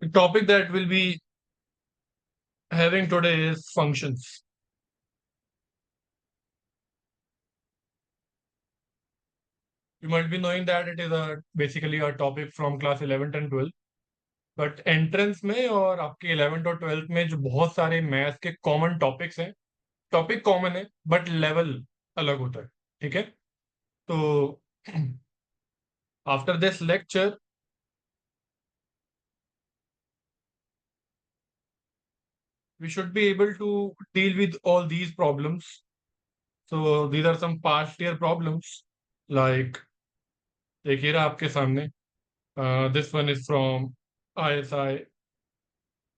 The topic that we'll be having today is functions. You might be knowing that it is basically a topic from class 11th and 12th. But entrance में और आपके 11th और 12th में जो बहुत सारे maths के common topics हैं, टॉपिक कॉमन है बट लेवल अलग होता है. ठीक है. तो after this lecture we should be able to deal with all these problems. So these are some past year problems. Like देखिए रहा आपके सामने. This one is from ISI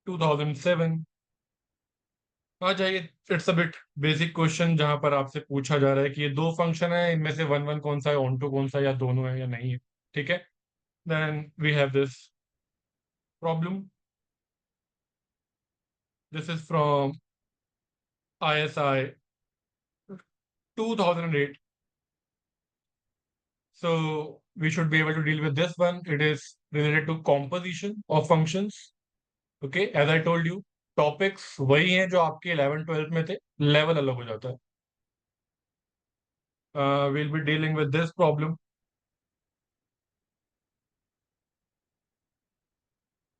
2007. आ जाइए. It's a bit basic question जहां पर आपसे पूछा जा रहा है कि ये दो फंक्शन है, इनमें से वन वन कौन सा है, ऑन टू कौन सा है, या दोनों है या नहीं है. ठीक है. Then we have this problem. This is from ISI 2008. So we should be able to deal with this one. It is related to composition of functions. Okay, as I told you, topics वही हैं जो आपके 11 12 में थे, level अलग हो जाता है. We'll be dealing with this problem.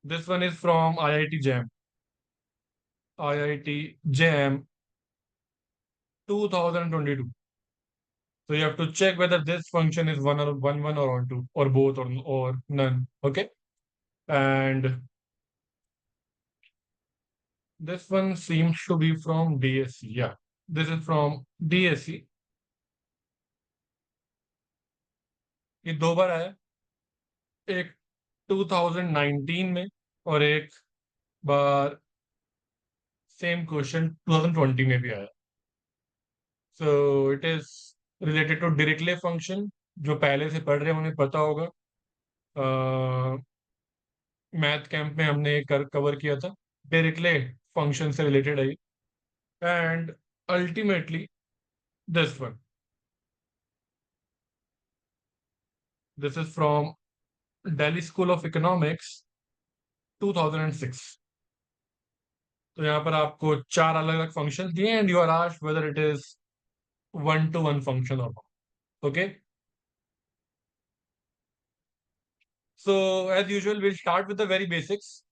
This one is from IIT JAM. IIT JAM 2022. So you have to check whether this function is one or on two or both or none. Okay. And this one seems to be from DSC. Yeah, this is from DSC. ये दो बार आया, एक 2019 में और एक बार same question 2020 में भी आया. So it is related to Dirichlet function. जो पहले से पढ़ रहे हैं उन्हें पता होगा. मैथ कैंप में हमने कवर किया था. डिरिक्ले फंक्शन से रिलेटेड है. And ultimately this one. This is from Delhi school of economics 2006. तो यहाँ पर आपको चार अलग अलग फंक्शन दिए and you are asked whether it is one to one function और not. Okay. So as usual will start with the very basics,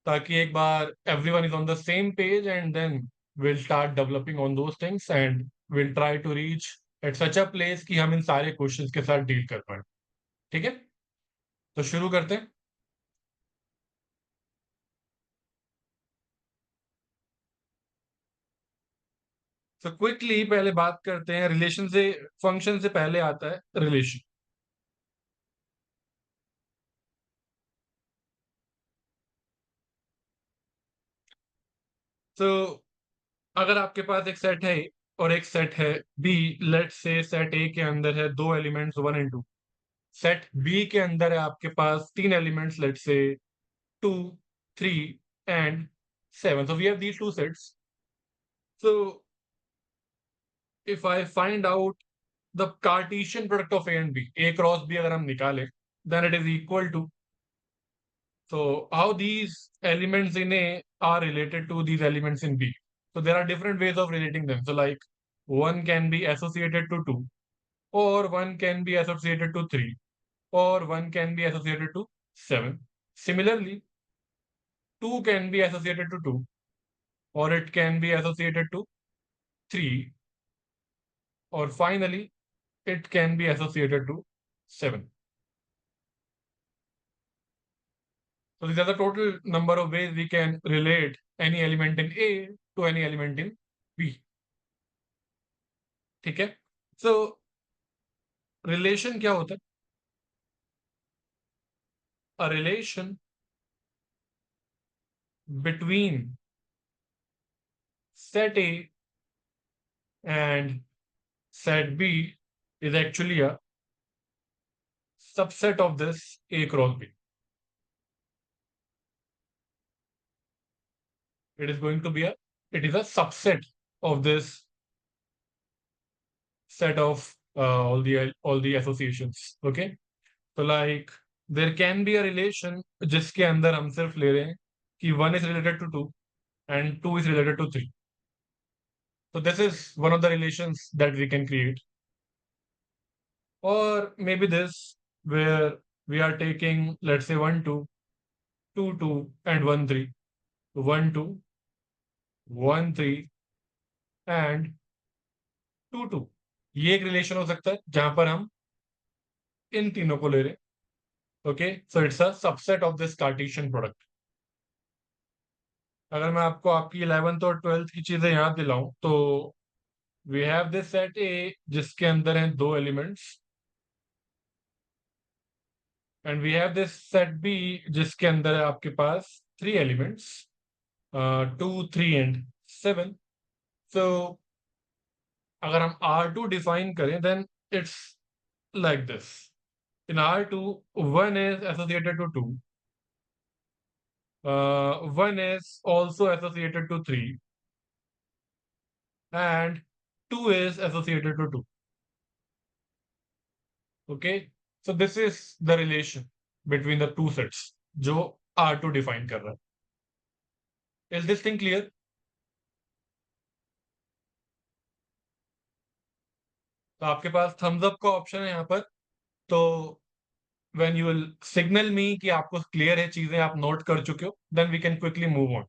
ताकि एक बार everyone is on the same page and then will start developing on those things and will try to reach at such a place कि हम इन सारे questions के साथ deal कर पाए. ठीक है. तो शुरू करते हैं. तो क्विकली पहले बात करते हैं रिलेशन से. फंक्शन से पहले आता है रिलेशन. तो अगर आपके पास एक सेट है और एक सेट है बी. लेट से सेट ए के अंदर है दो एलिमेंट्स 1 and 2. सेट बी के अंदर है आपके पास तीन एलिमेंट्स, लेट से 2, 3 and 7. So we have these two sets. So if I find out the Cartesian product of A and B, A cross B अगर हम निकालें, then it is equal to. So how these elements in A are related to these elements in B. So there are different ways of relating them. So like one can be associated to 2, or one can be associated to 3, or one can be associated to 7. Similarly, 2 can be associated to 2, or it can be associated to 3, or finally, it can be associated to 7. So these are the total number of ways we can relate any element in A to any element in B. ठीक है. So relation क्या होता है? A relation between set A and set B is actually a subset of this A cross B. It is a subset of this set of all the associations. Okay. So like there can be a relation जिसके अंदर हम सिर्फ ले रहे हैं कि 1 इज related to 2 and 2 is related to 3. So this is one of the relations that we can create. Or maybe this, where we are taking, let's say 1 2, 2 2, and 1 3. 1 2, 1 3, and 2 2. ये एक रिलेशन हो सकता है जहां पर हम इन तीनों को ले रहे हैं. Okay, so it's a subset of this Cartesian product. अगर मैं आपको आपकी 11th और 12th की चीजें याद दिलाऊं तो we have this set A जिसके अंदर हैं दो elements, and we have this set B जिसके अंदर है आपके पास 3 एलिमेंट्स, 2 3 एंड 7. सो अगर हम R2 डिफाइन करें then it's like this. In R2 1 is associated to 2, 1 is also associated to 3, and 2 is associated to 2. Okay, so this is the relation between the two sets जो R2 define कर रहा है. Is this thing clear? तो आपके पास Thums up का option है यहाँ पर. तो when you will signal me कि आपको क्लियर है, चीजें आप नोट कर चुके हो, then we can quickly move on.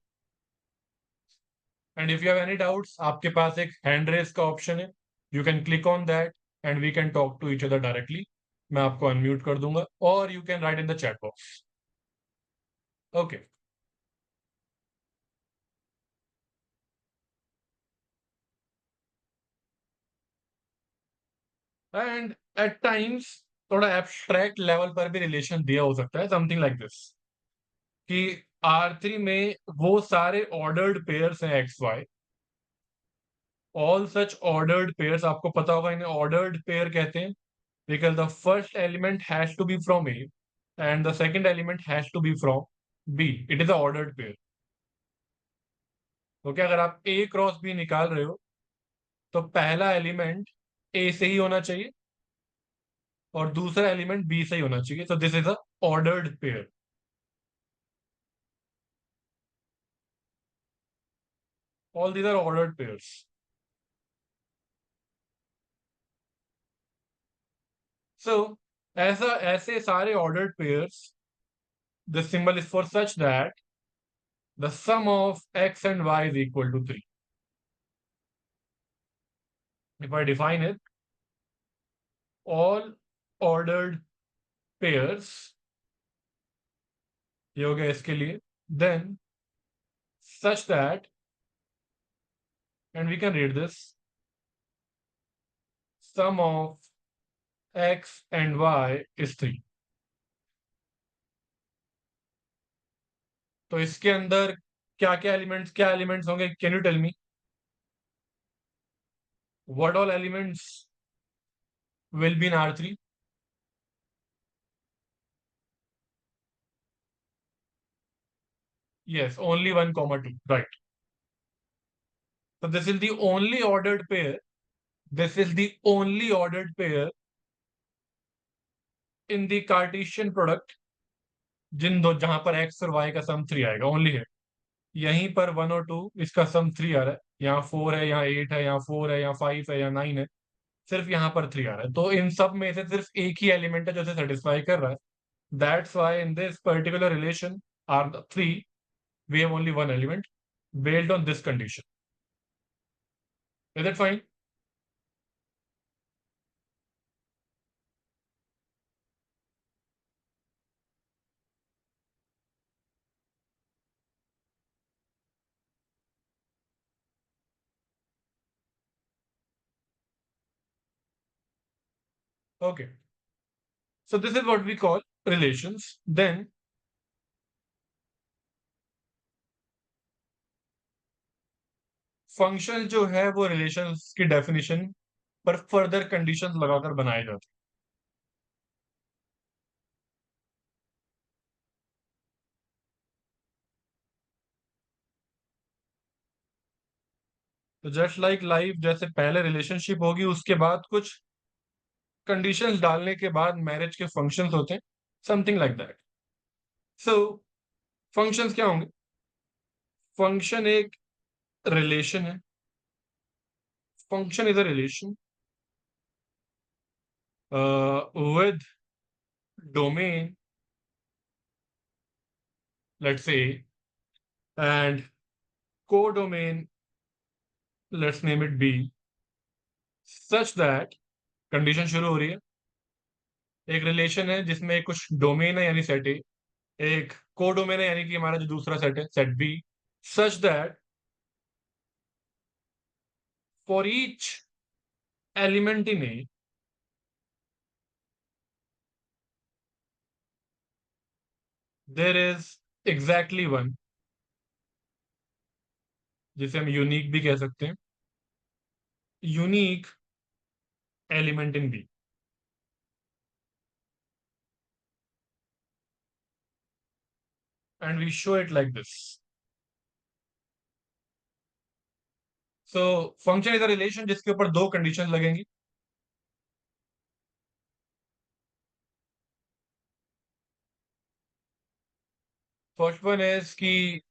And if you have any doubts, आपके पास एक हैंड रेस का ऑप्शन है. You can click on that and we can talk to each other directly. मैं आपको अनम्यूट कर दूंगा, और you can write in the chat box. Okay. And at times थोड़ा एब्स्ट्रैक्ट लेवल पर भी रिलेशन दिया हो सकता है, समथिंग लाइक दिस, कि R3 में वो सारे ऑर्डर्ड पेयर्स हैं x y. All such ordered pairs, आपको पता होगा इन्हें ऑर्डर्ड पेयर कहते हैं, because the first element has to be from A and the second element has to be from B. It is a ordered pair. तो क्या, अगर आप A क्रॉस B निकाल रहे हो तो पहला एलिमेंट A से ही होना चाहिए और दूसरा एलिमेंट B से ही होना चाहिए. So this is a ordered pair. All these are ordered pairs. So ऐसे सारे ordered pairs, the symbol is for such that the sum of x and y is equal to 3. If I define it, all ordered pairs, ये हो गया इसके लिए, then such that, and we can read this, sum of x and y is 3. तो इसके अंदर क्या elements होंगे? Can you tell me what all elements will be in R3? Yes, only 1 comma 2, right? So this is the only ordered pair. This is the only ordered pair in the Cartesian product जिन दो, जहां पर x और y का सम 3 आएगा, only है. यहीं पर 1 और 2 इसका सम 3 आ रहा है, यहाँ 4 है, यहाँ 8 है, यहाँ 4 है, यहाँ 5 है, यहाँ 9 है, सिर्फ यहाँ पर 3 आ रहा है. तो इन सब में से सिर्फ एक ही एलिमेंट है जो इसे सेटिस्फाई कर रहा है. That's why in this particular relation R3 we have only one element based on this condition. Is that fine? Okay. So this is what we call relations. Then function जो है वो relations की definition पर further conditions लगाकर बनाए जाते हैं. तो जस्ट लाइक लाइफ, जैसे पहले रिलेशनशिप होगी उसके बाद कुछ कंडीशंस डालने के बाद मैरिज के फंक्शंस होते हैं. Something like that. So functions क्या होंगे? फंक्शन एक रिलेशन है. Function is a relation with domain, let's say, and codomain, let's name it B, such that condition शुरू हो रही है. एक रिलेशन है जिसमें कुछ डोमेन है यानी सेट ए, एक कोडोमेन है यानी कि हमारा जो दूसरा सेट है set B, such that for each element in A there is exactly one, जिसे हम यूनिक भी कह सकते हैं, unique element in B. And we show it like this. So function is a relation जिसके ऊपर दो कंडीशन लगेंगी. फर्स्ट वन इज कि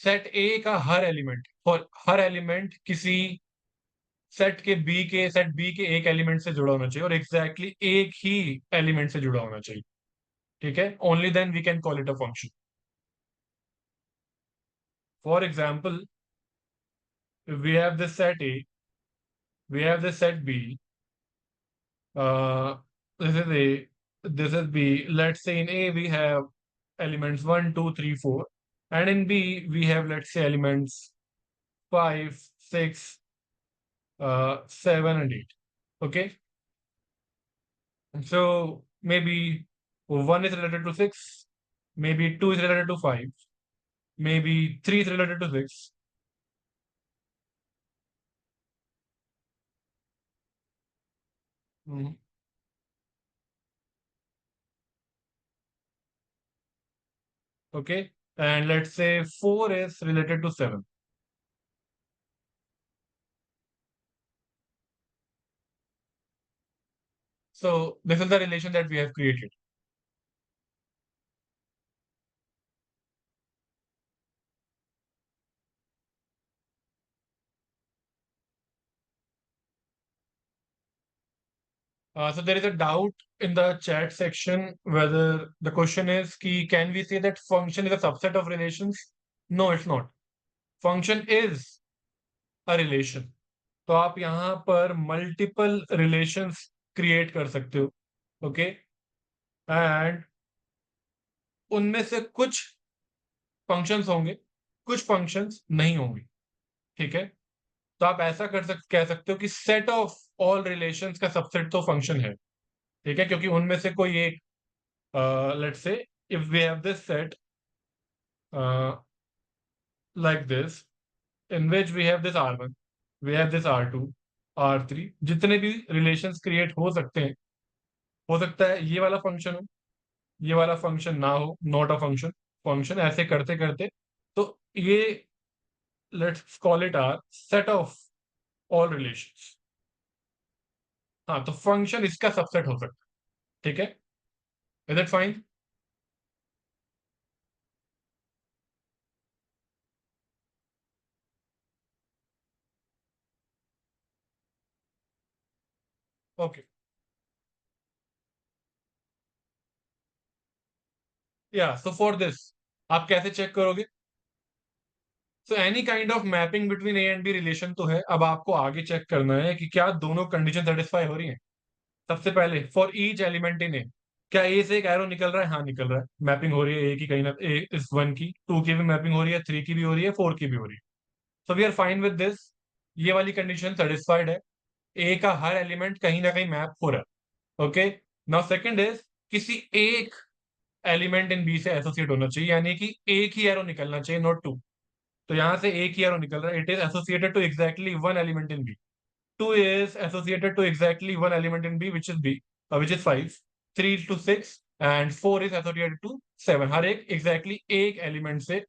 सेट ए का हर एलिमेंट, और हर एलिमेंट किसी सेट बी के एक एलिमेंट से जुड़ा होना चाहिए और एग्जैक्टली एक ही एलिमेंट से जुड़ा होना चाहिए. ठीक है, only then we can call it a function. For example, we have this set A, we have this set B, this is a, this is B. Let's say in A we have elements 1, 2, 3, 4, and in B we have, let's say, elements 5, 6, 7, and 8. Okay, so maybe 1 is related to 6, maybe 2 is related to 5, maybe 3 is related to 6. Mhm. Okay, and let's say 4 is related to 7. So this is the relation that we have created. So there is a doubt in the chat section whether the question is ki, can we say that function is a subset of relations? No, it's not. Function is a relation. तो आप यहाँ पर multiple relations create कर सकते हो. Okay, and उनमें से कुछ functions होंगे, कुछ functions नहीं होंगे. ठीक है, तो आप ऐसा कह सकते हो कि set of all relations का subset तो function है. ठीक है, क्योंकि उनमें से कोई एक, let's say if we have this set like this, in which we have this R1, we have this R2, R3, जितने भी रिलेशंस क्रिएट हो सकते हैं, हो सकता है ये वाला फंक्शन हो, ये वाला फंक्शन ना हो, नॉट अ फंक्शन, फंक्शन ऐसे करते करते, तो ये let's call it R set of all relations. हाँ, तो फंक्शन इसका सबसेट हो सकता है. ठीक है, इज इट फाइन? ओके, या सो फॉर दिस आप कैसे चेक करोगे? So any kind of mapping between A and B relation तो है, अब आपको आगे चेक करना है कि क्या दोनों कंडीशन सेटिस्फाई हो रही हैं. सबसे पहले फॉर ईच एलिमेंट इन ए, क्या ए से एक एरो निकल रहा है? हाँ निकल रहा है, मैपिंग हो रही है ए की, कहीं ना ए इस 1 की, 2 की भी मैपिंग हो रही है, 3 की भी हो रही है, 4 की भी हो रही है. So we are fine with this, ये वाली कंडीशन सेटिस्फाइड है. ए का हर एलिमेंट कहीं ना कहीं मैप हो रहा है. ओके, नाउ सेकंड इज, किसी एक एलिमेंट इन बी से एसोसिएट होना चाहिए, यानी कि एक ही एरो निकलना चाहिए, नॉट टू. तो यहां से एक ही एरो निकल रहा है, it is associated to exactly one element in B. 2 is associated to exactly one element in B, which is B, which is 5. 3 to 6 and 4 is associated to 7. हर एक exactly एक element से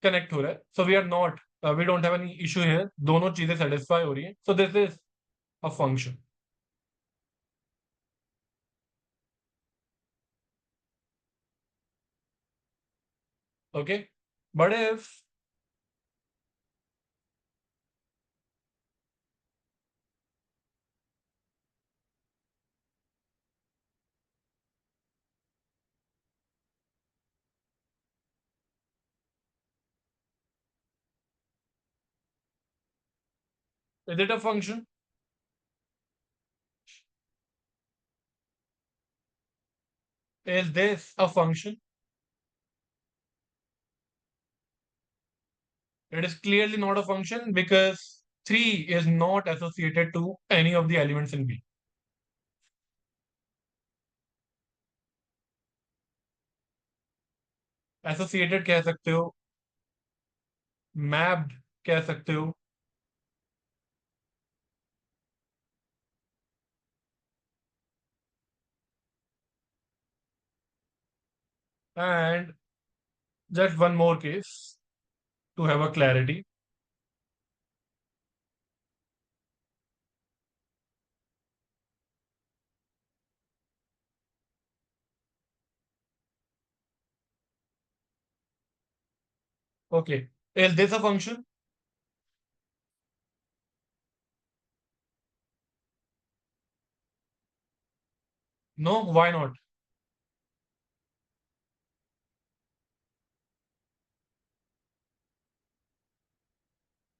connect हो रहा है. So we are not, we don't have any issue here. दोनों चीजें satisfy हो रही हैं. So this is a function. Okay, but if is it a function? Is this a function? It is clearly not a function because 3 is not associated to any of the elements in B. Associated कह सकते हो, mapped कह सकते हो, and just one more case to have a clarity. Okay, is this a function? No, why not?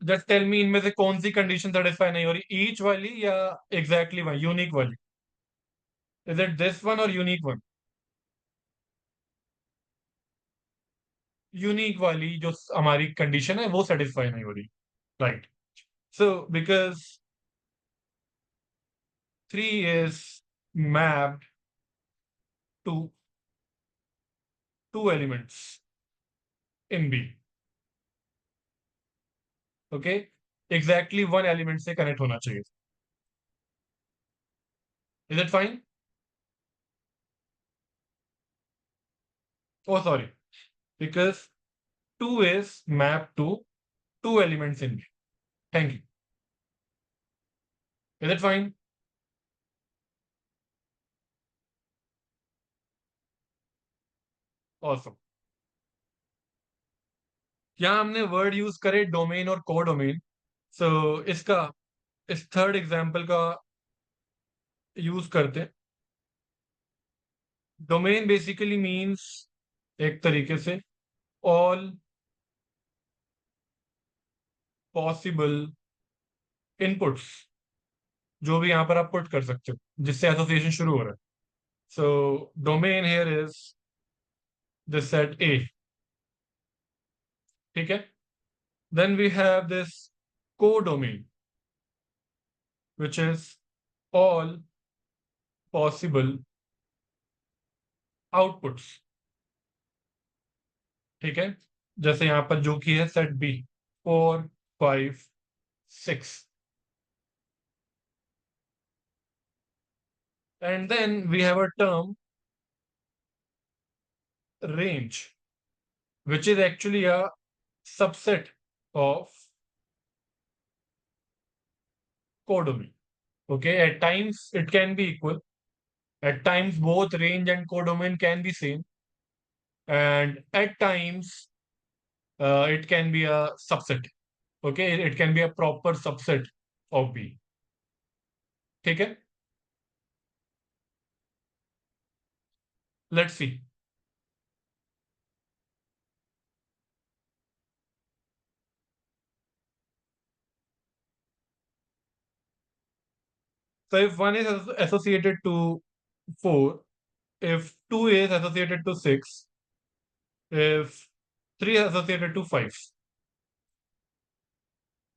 Just tell me इनमें से कौन सी condition satisfy नहीं हो रही, ईच वाली या एग्जैक्टली वन, यूनिक वाली? इज इट दिस वन और यूनिक वन? यूनिक वाली जो हमारी कंडीशन है वो सेटिस्फाई नहीं हो रही, right? So because 3 is mapped to two elements in B, okay, exactly one element से कनेक्ट होना चाहिए. Is it fine? Oh sorry, because 2 is mapped to 2 elements in B. Thank you. Is it fine? Awesome. यहाँ हमने word use करे domain और codomain. सो इसका इस third example का यूज करते हैं. डोमेन बेसिकली मींस एक तरीके से ऑल पॉसिबल इनपुट्स, जो भी यहाँ पर आप पुट कर सकते हो जिससे एसोसिएशन शुरू हो रहा है. So domain here is this set A. ठीक है, then we have this codomain which is all possible outputs. ठीक है, जैसे यहां पर जो की है set B 4 5 6. And then we have a term range, which is actually a subset of codomain. Okay, at times it can be equal, at times both range and codomain can be same, and at times it can be a subset. Okay, it can be a proper subset of B. ठीक है, let's see. So if 1 is associated to 4, if 2 is associated to 6, if 3 is associated to 5,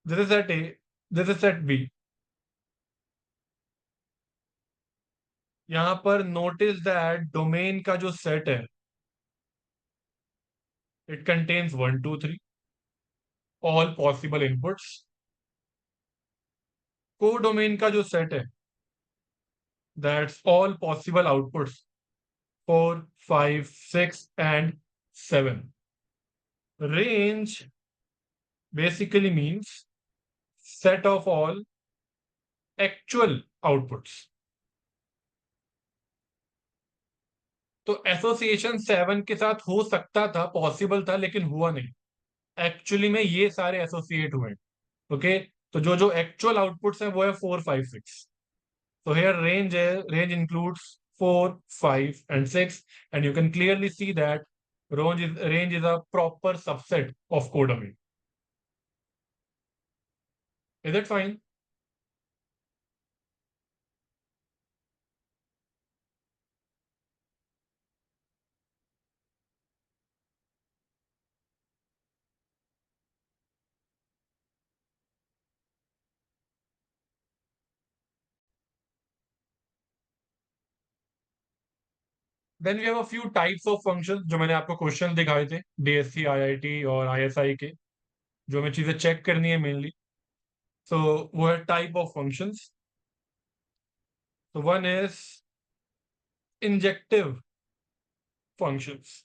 this is set A, this is set B. यहाँ पर notice that domain का जो set है, it contains 1 2 3, all possible inputs. Codomain का जो set है, that's all possible outputs, 4 5 6 and 7. Range basically means set of all actual outputs. तो association 7 के साथ हो सकता था, पॉसिबल था, लेकिन हुआ नहीं। एक्चुअली में ये सारे एसोसिएट हुए। ओके, तो जो जो एक्चुअल आउटपुट्स हैं वो है 4, 5, 6। So here range includes 4, 5, and 6, and you can clearly see that range is a proper subset of codomain. Is it fine? Then we have a few types of functions जो मैंने आपको question दिखाए थे DSC, IIT और ISI के, जो हमें चीजें चेक करनी है मेनली। सो वो है टाइप ऑफ फंक्शंस। तो वन इज इंजेक्टिव फंक्शंस,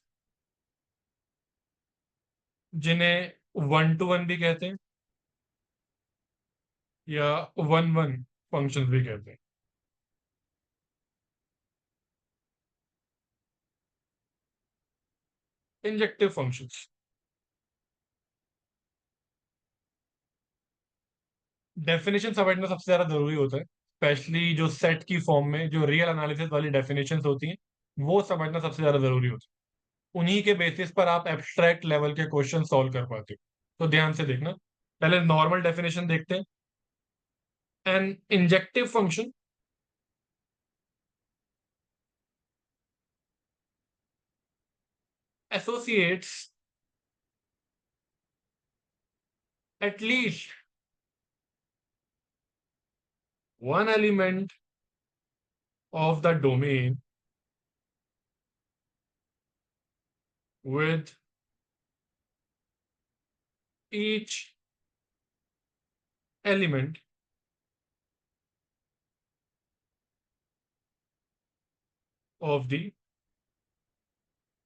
जिन्हें 1 to 1 भी कहते हैं या 1, 1 फंक्शंस भी कहते हैं। इंजेक्टिव फंक्शंस डेफिनेशन समझना सबसे ज्यादा जरूरी होता है, स्पेशली जो सेट की फॉर्म में जो रियल एनालिसिस वाली डेफिनेशंस होती हैं, वो समझना सबसे ज्यादा जरूरी होता है। उन्हीं के बेसिस पर आप एब्स्ट्रैक्ट लेवल के क्वेश्चन सॉल्व कर पाते हो। तो ध्यान से देखना, पहले नॉर्मल डेफिनेशन देखते हैं। An injective function associates at least one element of the domain with each element of the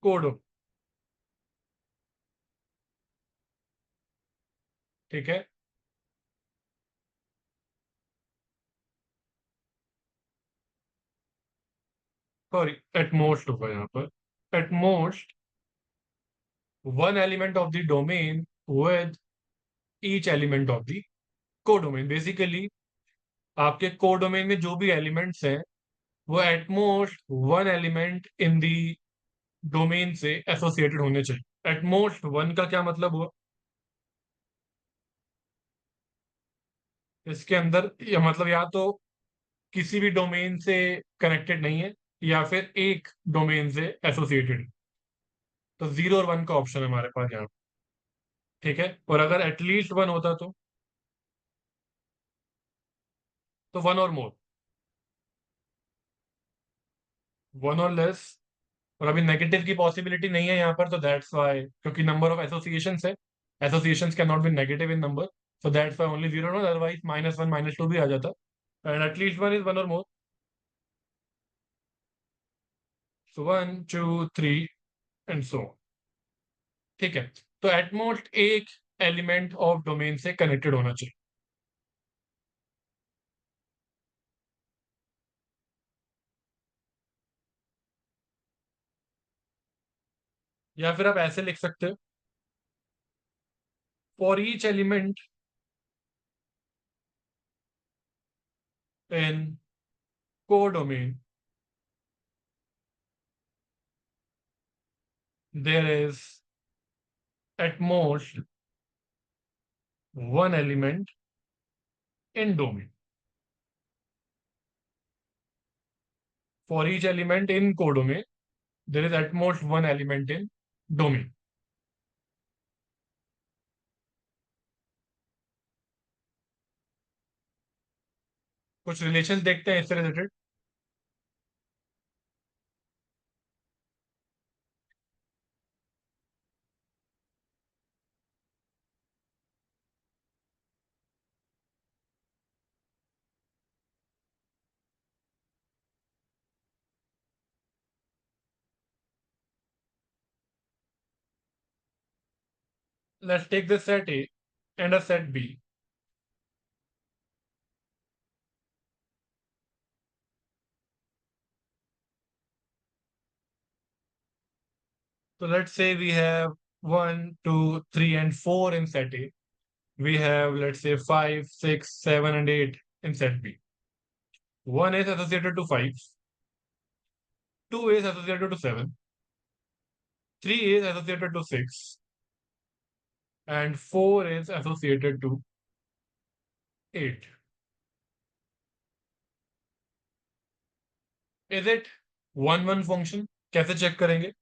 code। ठीक है, सॉरी, एट मोस्ट होगा यहाँ पर। At most one element of the domain with each element of the codomain. Basically आपके codomain में जो भी elements हैं वो at most one element in the domain से एसोसिएटेड होने चाहिए। एटमोस्ट वन का क्या मतलब हुआ? इसके अंदर या मतलब या तो किसी भी डोमेन से कनेक्टेड नहीं है या फिर एक डोमेन से एसोसिएटेड। तो 0 और 1 का ऑप्शन है हमारे पास यहाँ। ठीक है, और अगर एटलीस्ट वन होता तो वन और मोर, वन और लेस। और अभी नेगेटिव की पॉसिबिलिटी नहीं है यहाँ पर, तो दैट्स वाई, क्योंकि नंबर ऑफ एसोसिएशंस है, associations can not be negative in number, so that's why only 0, no, otherwise -1 -2 भी आ जाता। And at least one is one or more, so 1, 2, 3 and so. ठीक है, तो एटमोस्ट एक एलिमेंट ऑफ डोमेन से कनेक्टेड होना चाहिए। या फिर आप ऐसे लिख सकते हो, for each element in codomain there is at most one element in domain. For each element in codomain, there is at most one element in domain. कुछ रिलेशन देखते हैं इससे related. Let's take this set A and a set B. So let's say we have 1, 2, 3, and 4 in set A. We have, let's say, 5, 6, 7, and 8 in set B. 1 is associated to 5, 2 is associated to 7, 3 is associated to 6, and 4 is associated to 8. Is it 1-1 function? कैसे check करेंगे?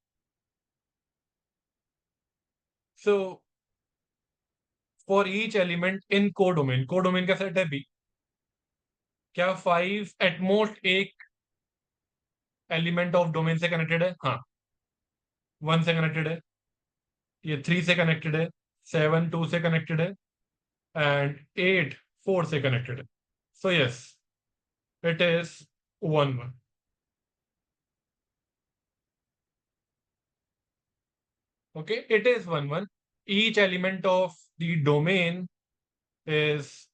So for each element in codomain का set है B, क्या 5 at most एक element of domain से connected है? हाँ, 1 से कनेक्टेड है, ये 3 से कनेक्टेड है, 7 2 से कनेक्टेड है, एंड 8 4 से कनेक्टेड है. So yes, it is 1-1. Okay, it is 1-1. Each element of the domain is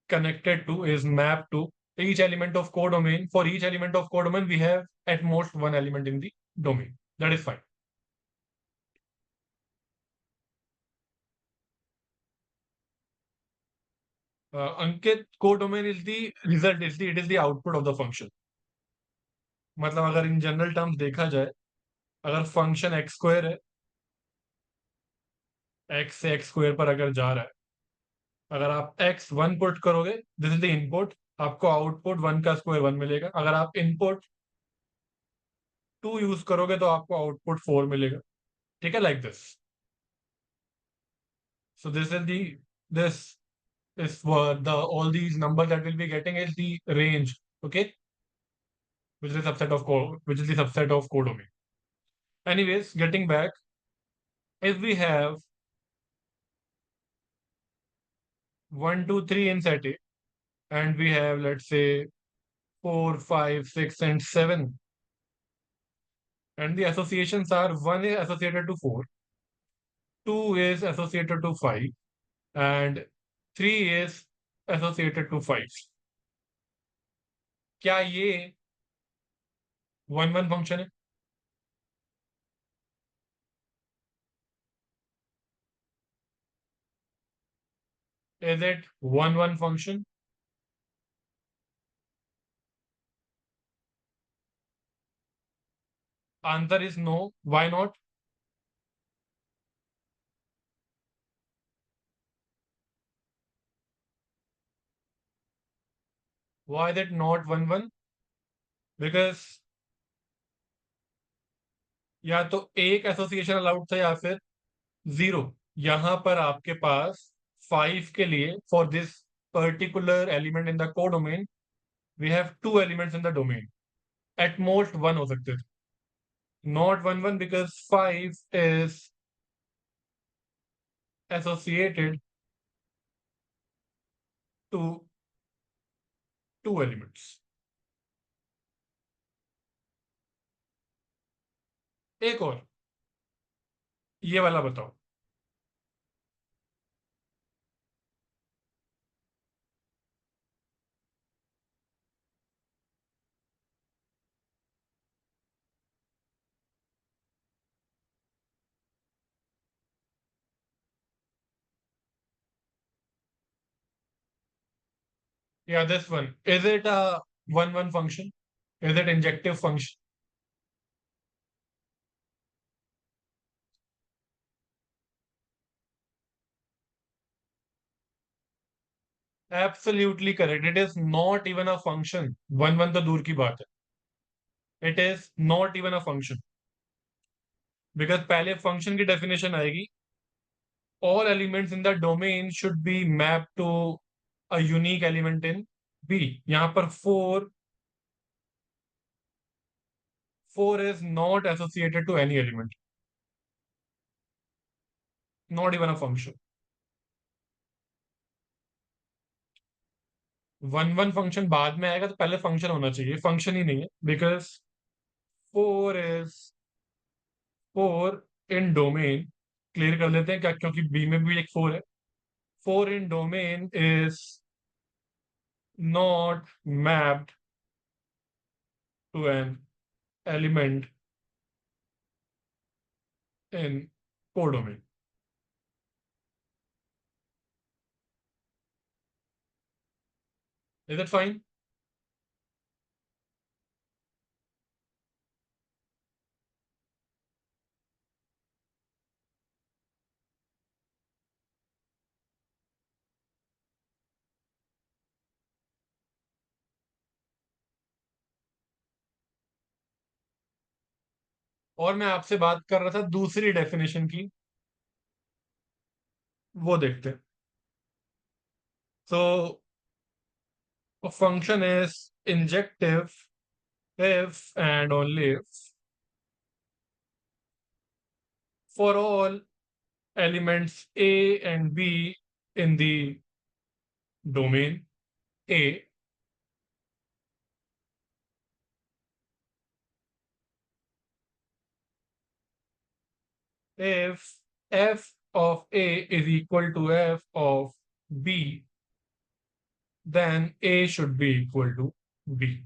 connected to, is mapped to each element of codomain. For each element of codomain, we have at most one element in the domain. That is fine. Ankit, codomain is the result, it is the output of the function. मतलब अगर in general terms देखा जाए, अगर function x square है, x से x square पर अगर जा रहा है, अगर आप एक्स 1 पुट करोगे, दिस इज द इनपुट, आपको आउटपुट 1 का स्क्वायर 1 मिलेगा. अगर आप इनपुट 2 यूज करोगे तो आपको आउटपुट 4 मिलेगा. ठीक है, like this. So this is this is for the all these numbers that we'll be getting is the range, okay, which is a subset of which is the subset of codomain. Anyways, getting back, if we have 1, 2, 3 in set A, and we have, let's say, 4, 5, 6, and 7, and the associations are 1 is associated to 4, 2 is associated to 5, and 3 is associated to 5. क्या ये 1-1 function है? Is it 1-1 function? Answer is no. Why not? Why is it not 1-1? Because या तो एक association allowed था या फिर zero. यहां पर आपके पास 5 के लिए, for this particular element in the codomain, we have 2 elements in the domain. At most 1 हो सकते थे. Not 1-1 because 5 is associated to 2 elements. एक और, ये वाला बताओ. Yeah, this one. Is it a 1-1 function? Is it injective function? Absolutely correct. It is not even a function. 1-1 तो दूर की बात है. It is not even a function. Because पहले function की definition आएगी. All elements in the domain should be mapped to a unique element in B. यहाँ पर 4 is not associated to any element. Not even a function. 1-1 function बाद में आएगा तो पहले function होना चाहिए. Function ही नहीं है. Because 4 is 4 in domain. Clear कर लेते हैं क्या, क्योंकि बी में भी एक 4 है. 4 in domain is not mapped to an element in codomain. Is that fine? और मैं आपसे बात कर रहा था दूसरी डेफिनेशन की, वो देखते हैं. So a function is injective if and only if for all elements A and B in the domain A, if f of A is equal to f of B, then A should be equal to B.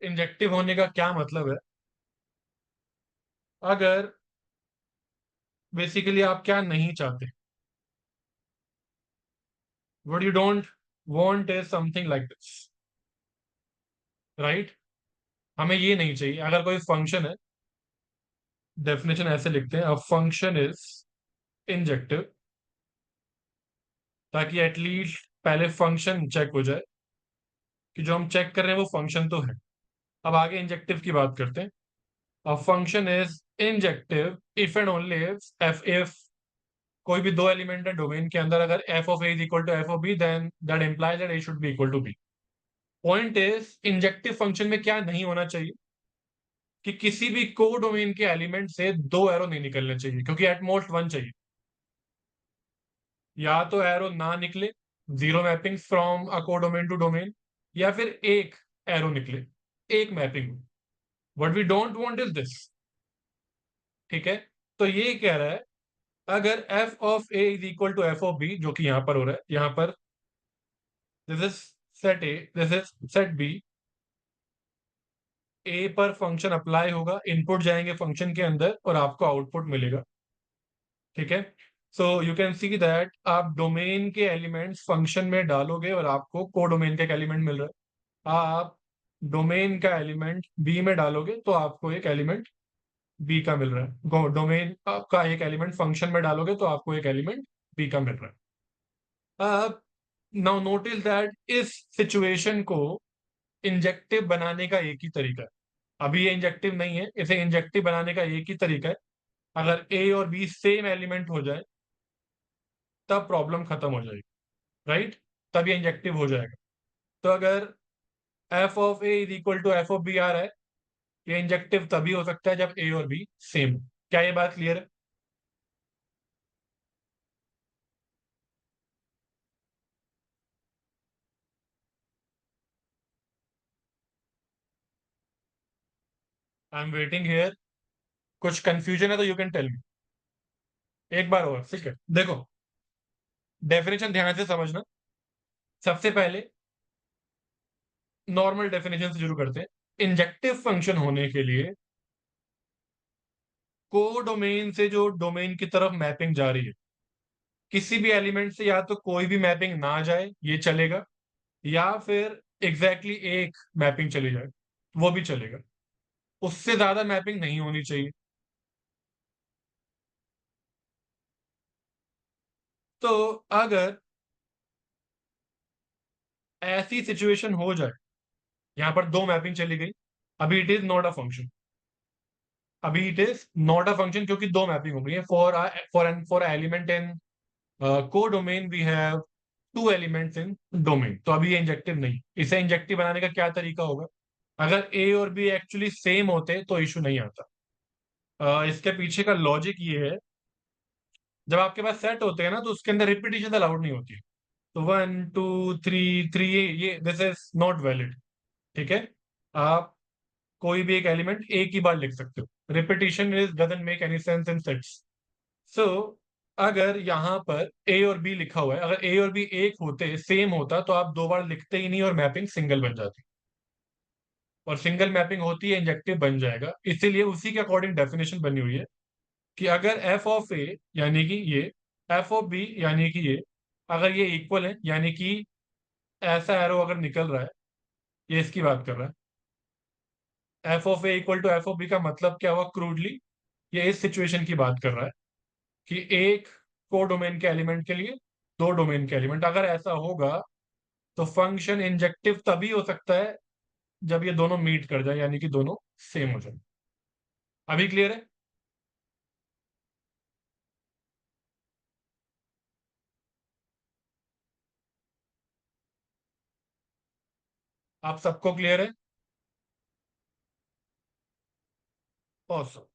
Injective होने का क्या मतलब है? अगर basically आप क्या नहीं चाहते, what you don't want is something like this, right? हमें ये नहीं चाहिए. अगर कोई फंक्शन है, डेफिनेशन ऐसे लिखते हैं, अ फंक्शन इज इंजेक्टिव, ताकि एटलीस्ट पहले फंक्शन चेक हो जाए कि जो हम चेक कर रहे हैं वो फंक्शन तो है. अब आगे इंजेक्टिव की बात करते हैं. A function is injective if and only if कोई भी दो एलिमेंट है डोमेन के अंदर, अगर F of A is equal to F of b, then that implies that a should be equal to b. Point is injective function में क्या नहीं होना चाहिए कि किसी भी को डोमेन के एलिमेंट से दो एरो नहीं निकलने चाहिए, क्योंकि एटमोस्ट वन चाहिए. या तो एरो ना निकले, जीरो मैपिंग फ्रॉम अ को डोमेन टू डोमेन, या फिर एक एरो निकले, एक mapping. What we don't want is this. ठीक है? तो ये कह रहा है, अगर F of A is equal to F of B, जो कि यहां पर हो रहा है, यहां पर this is set A, this is set B. A पर फंक्शन अप्लाई होगा, इनपुट जाएंगे फंक्शन के अंदर और आपको आउटपुट मिलेगा. ठीक है? So you can see that आप डोमेन के एलिमेंट्स फंक्शन में डालोगे और आपको को डोमेन का एक एलिमेंट मिल रहा है. आप डोमेन का एलिमेंट बी में डालोगे तो आपको एक एलिमेंट बी का मिल रहा है. डोमेन का एक एलिमेंट फंक्शन में डालोगे तो आपको एक एलिमेंट बी का मिल रहा है. नाउ नोटिस दैट इस सिचुएशन को इंजेक्टिव बनाने का एक ही तरीका है. अभी ये इंजेक्टिव नहीं है, इसे इंजेक्टिव बनाने का एक ही तरीका है. अगर ए और बी सेम एलिमेंट हो जाए तब प्रॉब्लम खत्म हो जाएगी, राइट? तब ये इंजेक्टिव हो जाएगा. तो अगर F of A is equal to F of B आ रहा है, ये इंजेक्टिव तभी हो सकता है जब ए और बी सेम. क्या ये बात क्लियर है? I am waiting here. कुछ कंफ्यूजन है तो यू कैन टेल मी. एक बार और, ठीक है? देखो, डेफिनेशन ध्यान से समझना. सबसे पहले नॉर्मल डेफिनेशन से शुरू करते हैं. इंजेक्टिव फंक्शन होने के लिए को डोमेन से जो डोमेन की तरफ मैपिंग जा रही है, किसी भी एलिमेंट से या तो कोई भी मैपिंग ना जाए, ये चलेगा, या फिर एग्जैक्टली एक मैपिंग चली जाए, वो भी चलेगा. उससे ज्यादा मैपिंग नहीं होनी चाहिए. तो अगर ऐसी सिचुएशन हो जाए, यहां पर दो मैपिंग चली गई, अभी it is not a function. अभी it is not a function, क्योंकि दो मैपिंग हो गई है. For element in codomain we have two elements in domain. तो अभी ये इंजेक्टिव नहीं. इसे इंजेक्टिव बनाने का क्या तरीका होगा? अगर ए और बी एक्चुअली सेम होते तो इशू नहीं आता. इसके पीछे का लॉजिक ये है, जब आपके पास सेट होते हैं ना तो उसके अंदर रिपीटिशन अलाउड नहीं होती है। तो 1 2 3 3 ये दिस इज नॉट वैलिड। ठीक है, आप कोई भी एक एलिमेंट एक ही बार लिख सकते हो। Repetition is doesn't make any sense in sets. So अगर यहाँ पर ए और बी लिखा हुआ है, अगर ए और बी एक होते, सेम होता, तो आप दो बार लिखते ही नहीं और मैपिंग सिंगल बन जाती। और सिंगल मैपिंग होती है इंजेक्टिव बन जाएगा, इसीलिए उसी के अकॉर्डिंग डेफिनेशन बनी हुई है कि अगर एफ ऑफ ए यानी कि ये, एफ ऑफ बी यानी कि ये, अगर ये इक्वल है, यानी कि ऐसा एरो अगर निकल रहा है, ये इसकी बात कर रहा है, f of a equal to F of b का मतलब क्या हुआ क्रूडली, ये इस सिचुएशन की बात कर रहा है कि एक को डोमेन के एलिमेंट के लिए दो डोमेन के एलिमेंट, अगर ऐसा होगा तो फंक्शन इंजेक्टिव तभी हो सकता है जब ये दोनों मीट कर जाए, यानी कि दोनों सेम हो जाए। अभी क्लियर है? आप सबको क्लियर है? Awesome.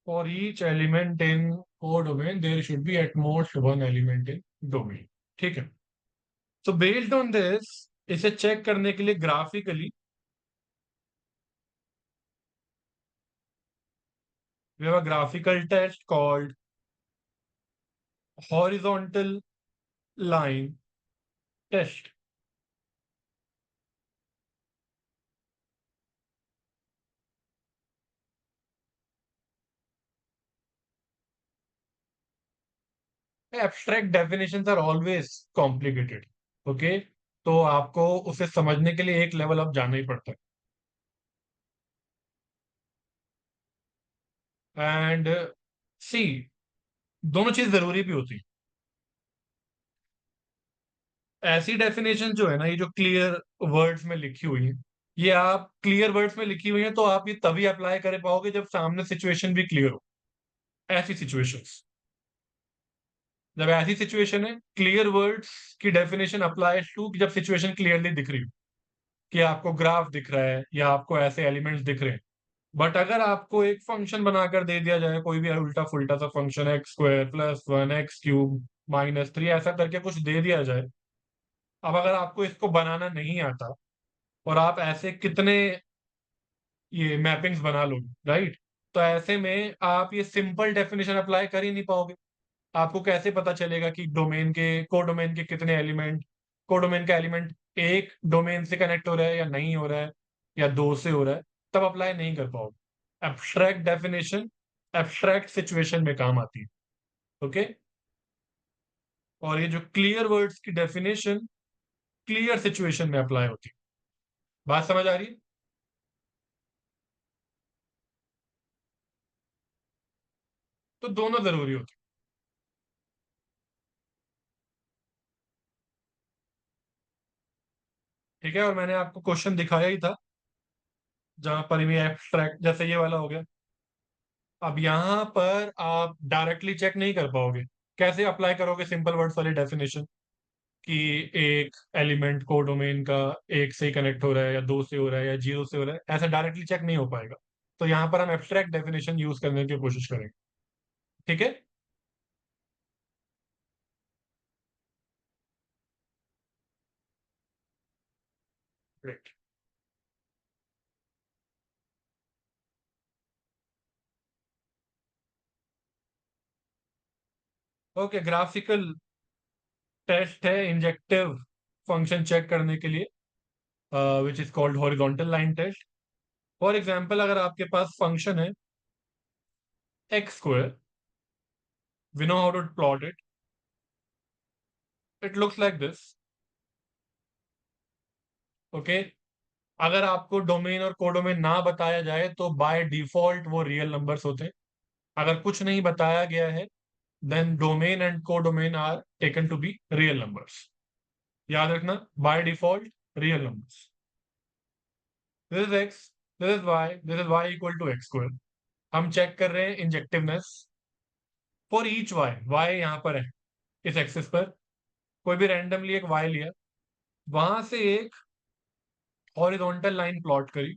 For each element in codomain, there should be at most one element in domain. ठीक है, तो बेस्ड ऑन दिस, इसे चेक करने के लिए graphically we have a graphical test called horizontal line test. Abstract definitions are always complicated. Okay, तो आपको उसे समझने के लिए एक लेवल अप जाना ही पड़ता है। एंड सी, दोनों चीज जरूरी भी होती है। ऐसी डेफिनेशन जो है ना, ये जो क्लियर वर्ड्स में लिखी हुई है, ये आप क्लियर वर्ड्स में लिखी हुई है तो आप ये तभी अप्लाई कर पाओगे जब सामने सिचुएशन भी क्लियर हो। ऐसी सिचुएशंस, जब ऐसी सिचुएशन है, क्लियर वर्ड्स की डेफिनेशन अप्लाई टू जब सिचुएशन क्लियरली दिख रही हो, कि आपको ग्राफ दिख रहा है या आपको ऐसे एलिमेंट्स दिख रहे हैं। बट अगर आपको एक फंक्शन बनाकर दे दिया जाए, कोई भी उल्टा फुल्टा सा फंक्शन, x² + 1 x³ -3 ऐसा करके कुछ दे दिया जाए, अब अगर आपको इसको बनाना नहीं आता और आप ऐसे कितने ये मैपिंग्स बना लो, राइट, तो ऐसे में आप ये सिंपल डेफिनेशन अप्लाई कर ही नहीं पाओगे। आपको कैसे पता चलेगा कि डोमेन के कोडोमेन के कितने एलिमेंट, कोडोमेन का एलिमेंट एक डोमेन से कनेक्ट हो रहा है या नहीं हो रहा है, या दो से हो रहा है, तब अप्लाई नहीं कर पाओगे। एब्स्ट्रैक्ट डेफिनेशन एब्स्ट्रैक्ट सिचुएशन में काम आती है। ओके, और ये जो क्लियर वर्ड्स की डेफिनेशन क्लियर सिचुएशन में अप्लाई होती है। बात समझ आ रही है? तो दोनों जरूरी होती है। ठीक है, और मैंने आपको क्वेश्चन दिखाया ही था जहां पर भी एब्स्ट्रैक्ट, जैसे ये वाला हो गया। अब यहाँ पर आप डायरेक्टली चेक नहीं कर पाओगे। कैसे अप्लाई करोगे सिंपल वर्ड्स वाली डेफिनेशन, कि एक एलिमेंट को डोमेन का एक से ही कनेक्ट हो रहा है या दो से हो रहा है या जीरो से हो रहा है, ऐसा डायरेक्टली चेक नहीं हो पाएगा। तो यहाँ पर हम एब्स्ट्रैक्ट डेफिनेशन यूज करने की कोशिश करेंगे। ठीक है, ग्रेट। ओके, ग्राफिकल टेस्ट है इंजेक्टिव फंक्शन चेक करने के लिए, which is called horizontal line test. For example, अगर आपके पास फंक्शन है x², we know how to plot it, it looks like this. Okay, अगर आपको डोमेन और कोडोमेन ना बताया जाए तो बाय डिफॉल्ट वो रियल नंबर्स होते हैं। अगर कुछ नहीं बताया गया है, then domain and codomain are taken to be real numbers. याद रखना, by default real numbers. This is x, this is y equal to x²। हम चेक कर रहे हैं injectiveness, for each y, y यहाँ पर है इस एक्सिस पर, कोई भी रैंडमली एक वाई लिया, वहां से एक हॉरिजॉन्टल लाइन प्लॉट करी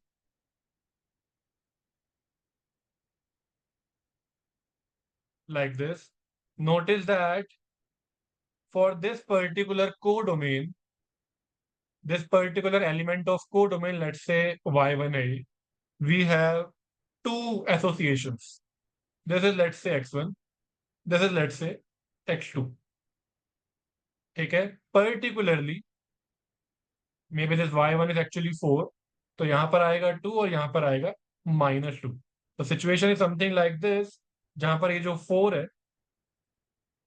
like this. Notice that for this particular codomain, this particular element of codomain, let's say y1a, we have two associations. This is, let's say, x1. This is, let's say, x2. ठीक है, particularly maybe this y1 is actually 4, तो यहां पर आएगा 2 और यहां पर आएगा -2. तो situation is something like this, जहां पर ये जो 4 है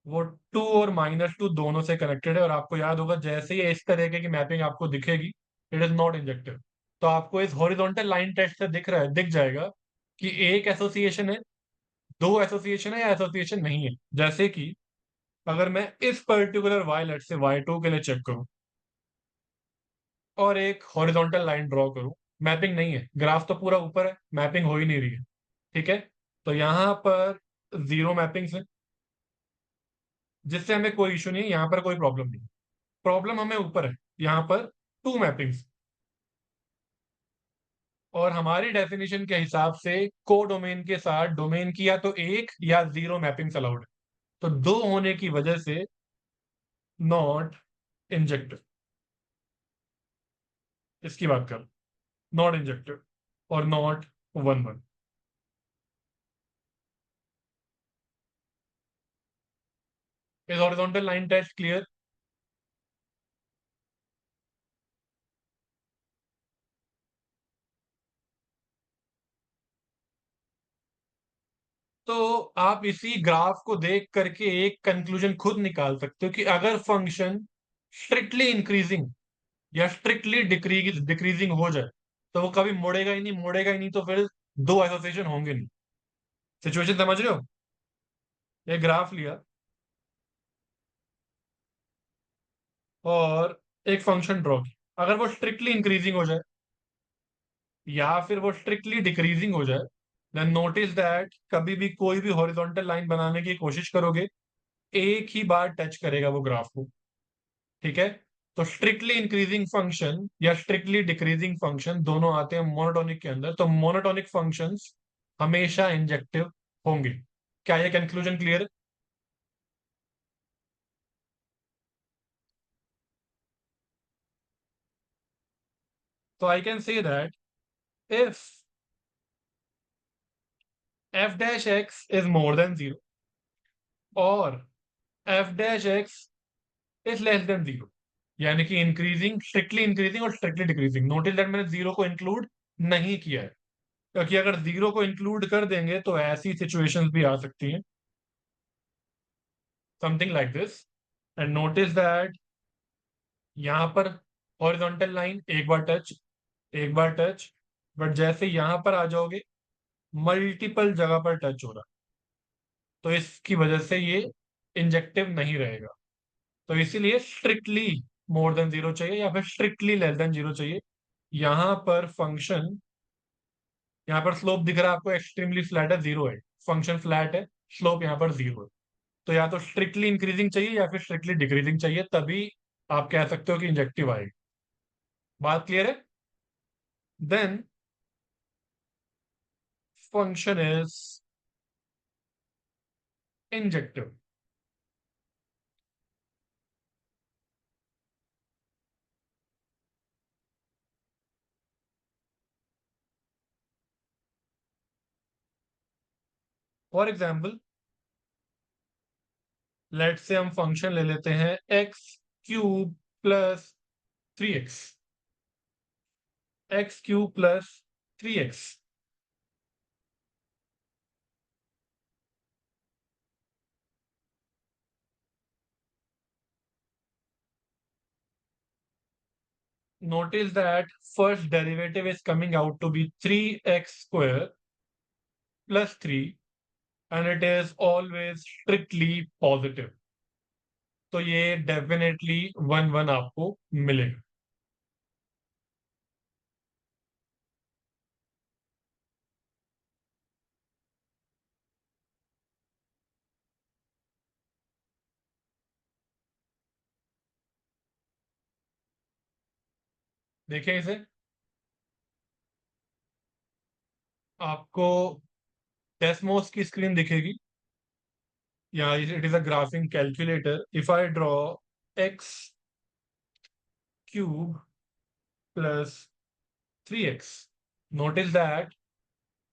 वो 2 और -2 दोनों से कनेक्टेड है, और आपको याद होगा जैसे ही इस तरह की मैपिंग आपको दिखेगी, इट इज नॉट इंजेक्टिव। तो आपको इस हॉरिजॉन्टल लाइन टेस्ट से दिख जाएगा कि एक एसोसिएशन है, दो एसोसिएशन है, या एसोसिएशन नहीं है। जैसे कि अगर मैं इस पर्टिकुलर वाई लेट से y2 के लिए चेक करूं और एक हॉरिजॉन्टल लाइन ड्रॉ करूं, मैपिंग नहीं है, ग्राफ तो पूरा ऊपर है, मैपिंग हो ही नहीं रही है। ठीक है, तो यहां पर जीरो मैपिंग्स है, जिससे हमें कोई इशू नहीं है, यहां पर कोई प्रॉब्लम नहीं। प्रॉब्लम हमें ऊपर है, यहाँ पर टू मैपिंग्स, और हमारी डेफिनेशन के हिसाब से को डोमेन के साथ डोमेन की या तो एक या जीरो मैपिंग्स अलाउड है। तो दो होने की वजह से नॉट इंजेक्टिव, इसकी बात कर, नॉट इंजेक्टिव और not 1-1। Is horizontal line test clear? तो आप इसी ग्राफ को देख करके एक कंक्लूजन खुद निकाल सकते हो कि अगर फंक्शन स्ट्रिक्टली इंक्रीजिंग या स्ट्रिक्टली डिक्रीजिंग हो जाए तो वो कभी मुड़ेगा ही नहीं, तो फिर दो एसोसिएशन होंगे नहीं। सिचुएशन समझ रहे हो? एक ग्राफ लिया और एक फंक्शन ड्रॉ की, अगर वो स्ट्रिक्टली इंक्रीजिंग हो जाए या फिर वो स्ट्रिक्टली डिक्रीजिंग हो जाए, देन नोटिस दैट कभी भी कोई भी हॉरिजॉन्टल लाइन बनाने की कोशिश करोगे, एक ही बार टच करेगा वो ग्राफ को। ठीक है, तो स्ट्रिक्टली इंक्रीजिंग फंक्शन या स्ट्रिक्टली डिक्रीजिंग फंक्शन दोनों आते हैं मोनोटोनिक के अंदर, तो मोनोटोनिक फंक्शंस हमेशा इंजेक्टिव होंगे। क्या ये कंक्लूजन क्लियर है? तो I can say that if F dash X is more than zero और F dash X is less than zero, यानी कि इंक्रीजिंग, स्ट्रिक्टली इंक्रीजिंग और स्ट्रिक्टली डिक्रीजिंग। नोटिस दैट मैंने जीरो को इंक्लूड नहीं किया है, क्योंकि अगर जीरो को इंक्लूड कर देंगे तो ऐसी सिचुएशंस भी आ सकती हैं, something like this. And notice that यहां पर हॉरिजॉन्टल लाइन एक बार टच, एक बार टच, बट जैसे यहां पर आ जाओगे मल्टीपल जगह पर टच हो रहा, तो इसकी वजह से ये इंजेक्टिव नहीं रहेगा। तो इसीलिए स्ट्रिक्टली मोर देन जीरो चाहिए या फिर स्ट्रिक्टली लेस देन जीरो चाहिए। यहां पर फंक्शन, यहाँ पर स्लोप दिख रहा है आपको, एक्सट्रीमली फ्लैट है, जीरो है, फंक्शन फ्लैट है, स्लोप यहाँ पर जीरो है। तो या तो स्ट्रिक्टली इंक्रीजिंग चाहिए या फिर स्ट्रिक्टली डिक्रीजिंग चाहिए, तभी आप कह सकते हो कि इंजेक्टिव आएगी। बात क्लियर है? Then function is injective. For example let say हम फंक्शन ले लेते हैं x³ + 3x, x³ + 3x। Notice that first derivative is coming out to be 3x² + 3, and it is always strictly positive, तो ये definitely 1-1 आपको मिलेगा। देखें इसे, आपको डेस्मोस की स्क्रीन दिखेगी, या it is a graphic calculator. If I draw x cube plus 3x, notice that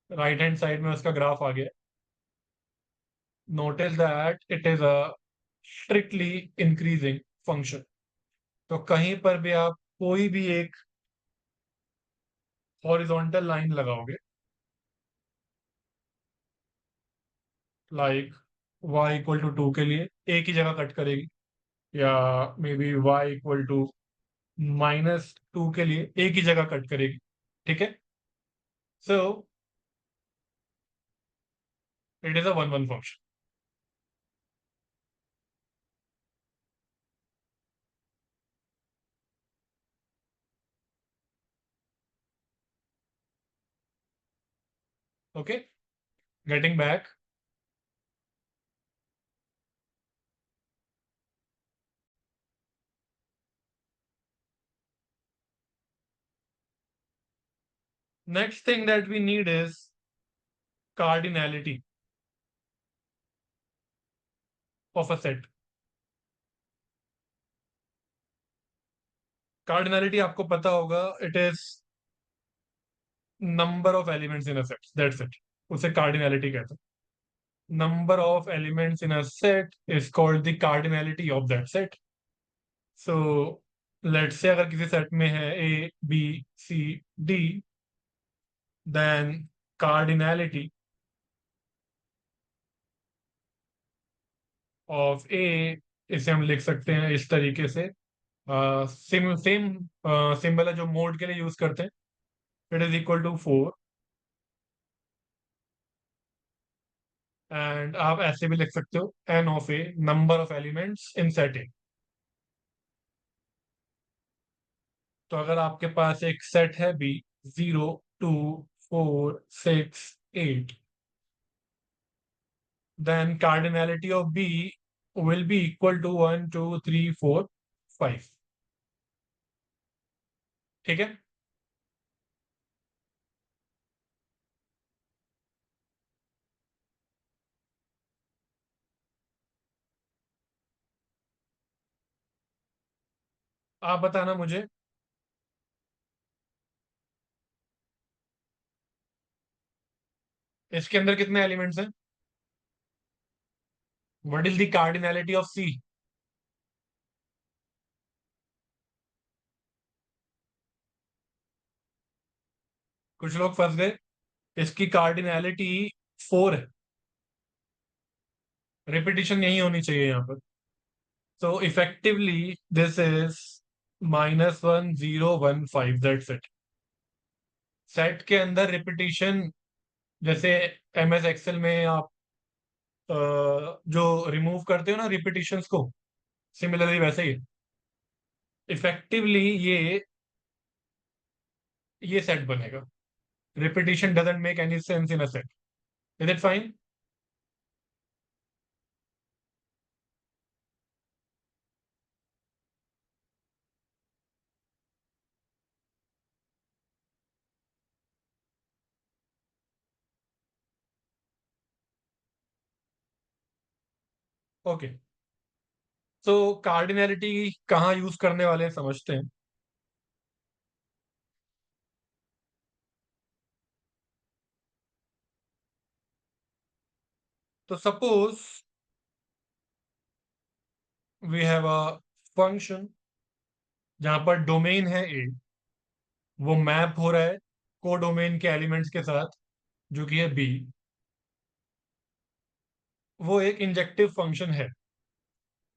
right hand side में उसका ग्राफ आ गया. Notice that it is a strictly increasing function. तो कहीं पर भी आप कोई भी एक हॉरिजॉन्टल लाइन लगाओगे, लाइक y = 2 के लिए एक ही जगह कट करेगी, या मे बी y = -2 के लिए एक ही जगह कट करेगी. ठीक है. सो it is a 1 1 function. Okay, getting back. Next thing that we need is cardinality of a set. Cardinality आपको पता होगा, it is number of elements in a set, that's it. उसे कार्डिनैलिटी कहते हैं. Number of elements in a set is called the cardinality of that set. So let's say अगर किसी set में है A B C D, then cardinality of A, इसे हम लिख सकते हैं इस तरीके से. सेम सेम सिंबल है जो मोड के लिए यूज करते हैं. It is equal to 4. And आप ऐसे भी लिख सकते हो n of a, number of elements in set a. तो अगर आपके पास एक सेट है b, 0 2 4 6 8, then cardinality of b will be equal to 1 2 3 4 5. ठीक है. आप बताना मुझे, इसके अंदर कितने एलिमेंट्स हैं? What is the cardinality of C? कुछ लोग फंस गए. इसकी कार्डिनैलिटी 4 है. रिपीटिशन यही होनी चाहिए यहाँ पर. So effectively, this is -1 0 1 5. That's it. Set के अंदर रिपीटिशन, जैसे MS एक्सेल में आप जो रिमूव करते हो ना रिपीटिशंस को, सिमिलरली वैसे ही इफेक्टिवली ये सेट बनेगा. Repetition doesn't make any sense in a set. Is it fine? Okay. So cardinality कहाँ यूज करने वाले हैं समझते हैं. तो suppose we have a function जहां पर डोमेन है ए, वो मैप हो रहा है कोडोमेन के एलिमेंट्स के साथ जो कि है बी. वो एक इंजेक्टिव फंक्शन है.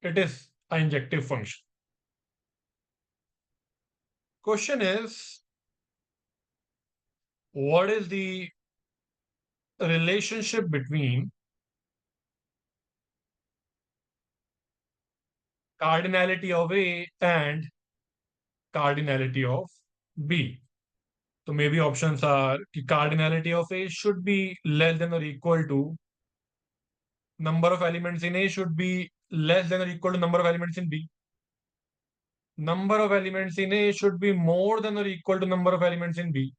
It is a injective function. Question is what is the relationship between cardinality of A and cardinality of B. तो मे बी ऑप्शंस आर कि cardinality of A should be less than और equal to number of elements in A should be less than और equal to number of elements in B. number of elements in A should be more than or equal to number of elements in B,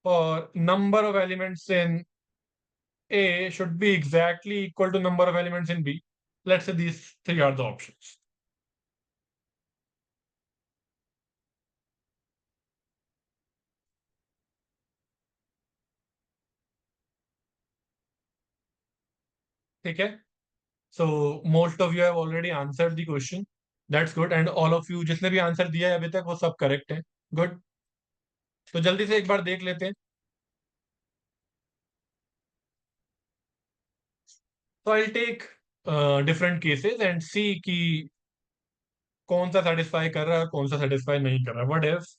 or number of elements in A should be exactly equal to number of elements in B. Let's say these three are the options. ठीक है? So most of you have already answered the question. That's good. And all of you जिसने भी answer दिया है अभी तक वो सब करेक्ट है. Good. तो जल्दी से एक बार देख लेते हैं. So I'll take different cases and see कि कौन सा satisfy कर रहा है और कौन सा satisfy नहीं कर रहा है. What if,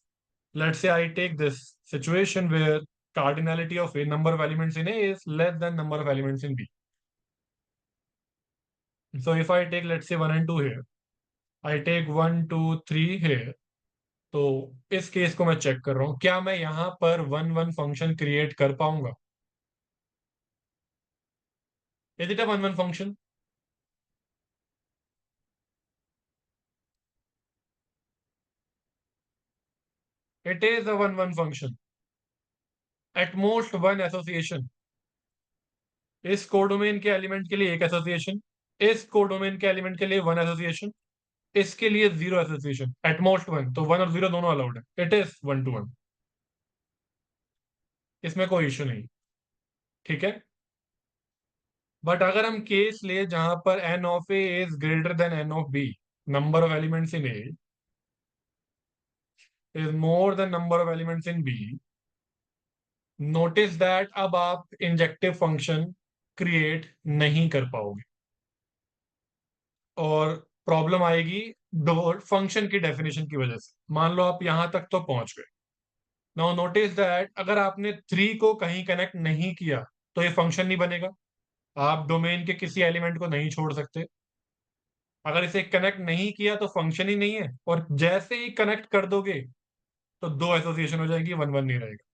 let's say I take this situation where cardinality of a number of elements in A is less than number of elements in B. So if I take, let's say 1 and 2 here, I take 1, 2, 3 here. तो इस case को मैं check कर रहा हूं, क्या मैं यहां पर 1 1 फंक्शन क्रिएट कर पाऊंगा? Is it a 1 1 function? It is a 1 1 function. Eight most one association. इस कोडोमेन के एलिमेंट के लिए एक एसोसिएशन, इस कोडोमेन के एलिमेंट के लिए वन एसोसिएशन, इसके लिए zero association. Eight most one, तो वन और जीरो दोनों अलाउड है. It is 1 to 1. इसमें कोई इश्यू नहीं. ठीक है. बट अगर हम केस ले जहां पर n of A is greater than N of b, number of elements in a is more than number of elements in b, notice that अब आप इंजेक्टिव फंक्शन क्रिएट नहीं कर पाओगे और प्रॉब्लम आएगी दो फंक्शन की डेफिनेशन की वजह से. मान लो आप यहां तक तो पहुंच गए. नाउ नोटिस दैट अगर आपने 3 को कहीं कनेक्ट नहीं किया तो ये फंक्शन नहीं बनेगा. आप डोमेन के किसी एलिमेंट को नहीं छोड़ सकते. अगर इसे कनेक्ट नहीं किया तो फंक्शन ही नहीं है, और जैसे ही कनेक्ट कर दोगे तो दो एसोसिएशन हो जाएगी, 1 1 नहीं रहेगा.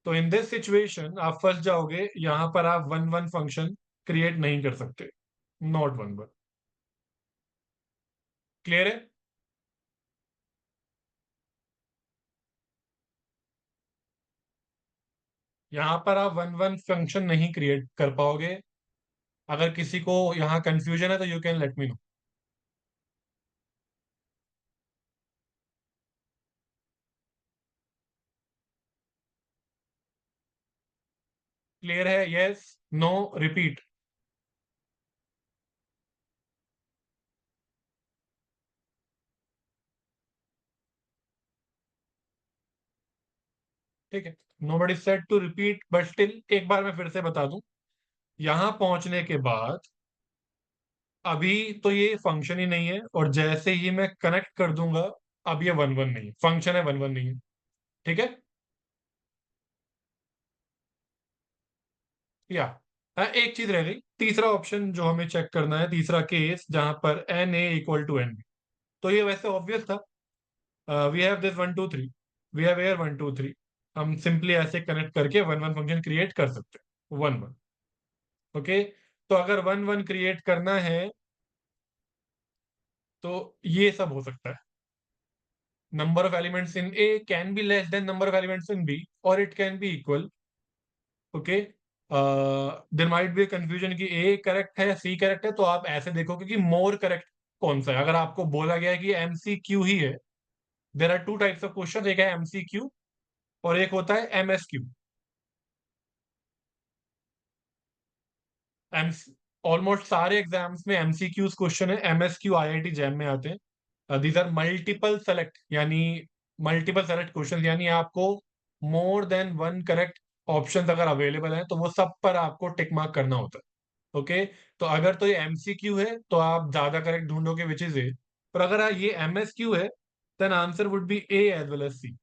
तो इन दिस सिचुएशन आप फंस जाओगे. यहां पर आप 1 1 फंक्शन क्रिएट नहीं कर सकते. नॉट 1 1. क्लियर है? यहां पर आप 1 1 फंक्शन नहीं क्रिएट कर पाओगे. अगर किसी को यहां कंफ्यूजन है तो you can let me know. Clear है? Yes, no, repeat. ठीक है. Nobody said to repeat, but still एक बार मैं फिर से बता दूं. यहां पहुंचने के बाद अभी तो ये फंक्शन ही नहीं है, और जैसे ही मैं कनेक्ट कर दूंगा अब ये 1 1 नहीं है. फंक्शन है, 1 1 नहीं है. ठीक है. या एक चीज रह गई. तीसरा ऑप्शन जो हमें चेक करना है, तीसरा केस जहां पर n a equal to n b. तो ये वैसे ऑब्वियस था. We have this 1 2 3. We have air 1 2 3. हम सिंपली ऐसे कनेक्ट करके 1 1 फंक्शन क्रिएट कर सकते हैं. 1 1. ओके. तो अगर 1 1 क्रिएट करना है तो ये सब हो सकता है. Number of elements in A can be less than number of elements in B, और it can be equal. Okay. There might be confusion कि ए करेक्ट है या सी करेक्ट है, तो आप ऐसे देखोगे कि मोर करेक्ट कौन सा है. अगर आपको बोला गया है कि एमसीक्यू ही है, there are two types of question. एक है एमसीक्यू और एक होता है एमएसक्यू. एम ऑलमोस्ट सारे एग्जाम्स में एमसीक्यूज क्वेश्चन है. एमएसक्यू आईआईटी जैम में आते हैं. दीज आर मल्टीपल सेलेक्ट, यानी मल्टीपल सेलेक्ट क्वेश्चन, यानी आपको more than one correct options अगर अवेलेबल है तो वो सब पर आपको टिक मार्क करना होता है. ओके. तो अगर तो ये एमसीक्यू है तो आप ज्यादा करेक्ट ढूंढोगे विच इज ए. पर अगर ये एमएसक्यू है then answer would be A as well as C.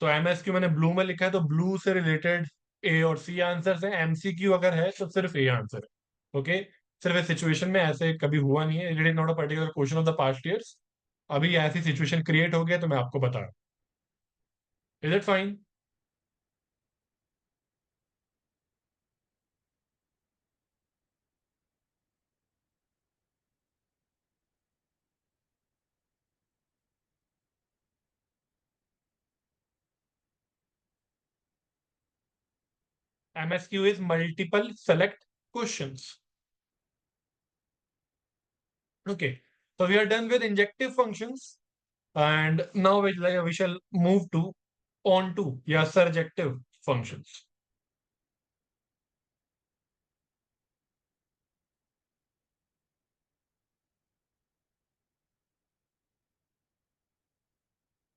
तो एमएसक्यू मैंने ब्लू में लिखा है तो ब्लू से रिलेटेड ए और सी आंसर है. एमसीक्यू अगर है तो सिर्फ ए आंसर है. ओके. सिर्फ इस सिचुएशन में ऐसे कभी हुआ नहीं है. It is not a particular question of the past years. अभी ऐसी सिचुएशन क्रिएट हो गया तो मैं आपको बता रहा हूँ. Is it fine? MSQ is multiple select questions. Okay, so we are done with injective functions, and now we shall move to on to surjective functions.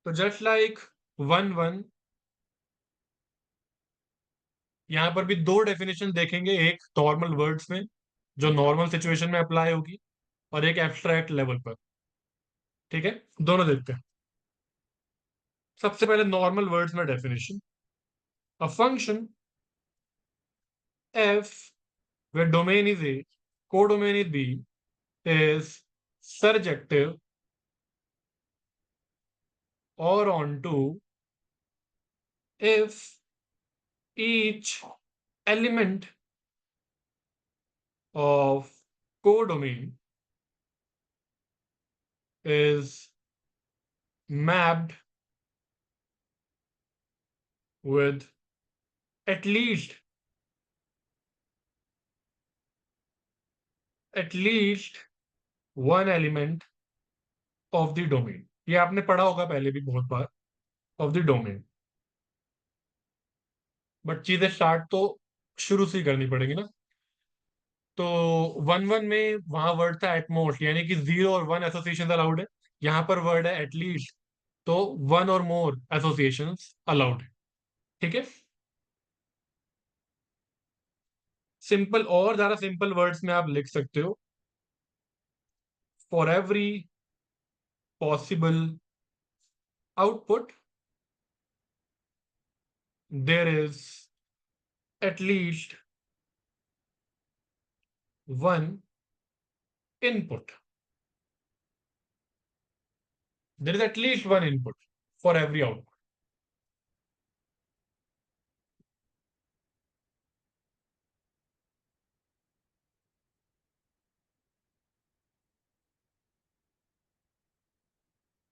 तो जस्ट लाइक वन वन, यहाँ पर भी दो डेफिनेशन देखेंगे, एक normal words में जो normal situation में अप्लाई होगी, और एक एब्स्ट्रैक्ट लेवल पर। ठीक है, दोनों देखते हैं। सबसे पहले नॉर्मल वर्ड्स में definition, a function f where domain is a, codomain is b, is surjective or onto if each element of codomain is mapped with at least one element of the domain. ये आपने पढ़ा होगा पहले भी बहुत बार, of the domain, but चीजें start तो शुरू से ही करनी पड़ेगी ना। तो वन वन में वहां वर्ड था एटमोस्ट, यानी कि 0 और 1 एसोसिएशन अलाउड है। यहाँ पर वर्ड है एटलीस्ट, तो 1 और मोर एसोसिएशन अलाउड है। ठीक है, सिंपल और ज्यादा सिंपल वर्ड्स में आप लिख सकते हो, for every possible output there is at least one input, there is at least one input for every output.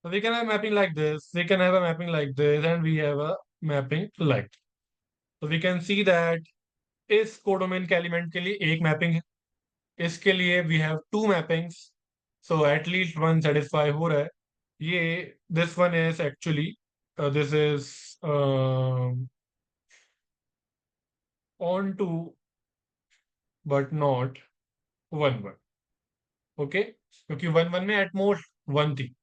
So we can have mapping like this, we can have a mapping like this, and we have a mapping like. So we can see that इस codomain के element के लिए एक mapping है, इसके लिए we have two mappings, so at least one satisfy हो रहा है। ये this one is actually this is onto but not one one. Okay, क्योंकि वन वन में एटमोस्ट वन थी,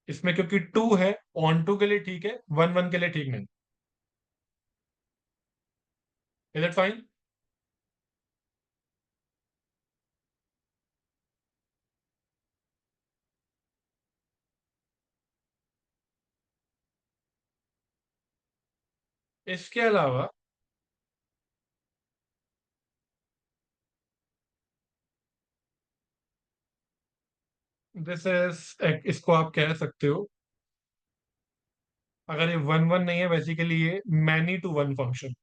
इसमें क्योंकि टू है, ऑन टू के लिए ठीक है, वन वन के लिए ठीक नहीं। Is it fine? इसके अलावा दिस इज, इसको आप कह सकते हो, अगर ये वन वन नहीं है बेसिकली ये मैनी टू वन फंक्शन।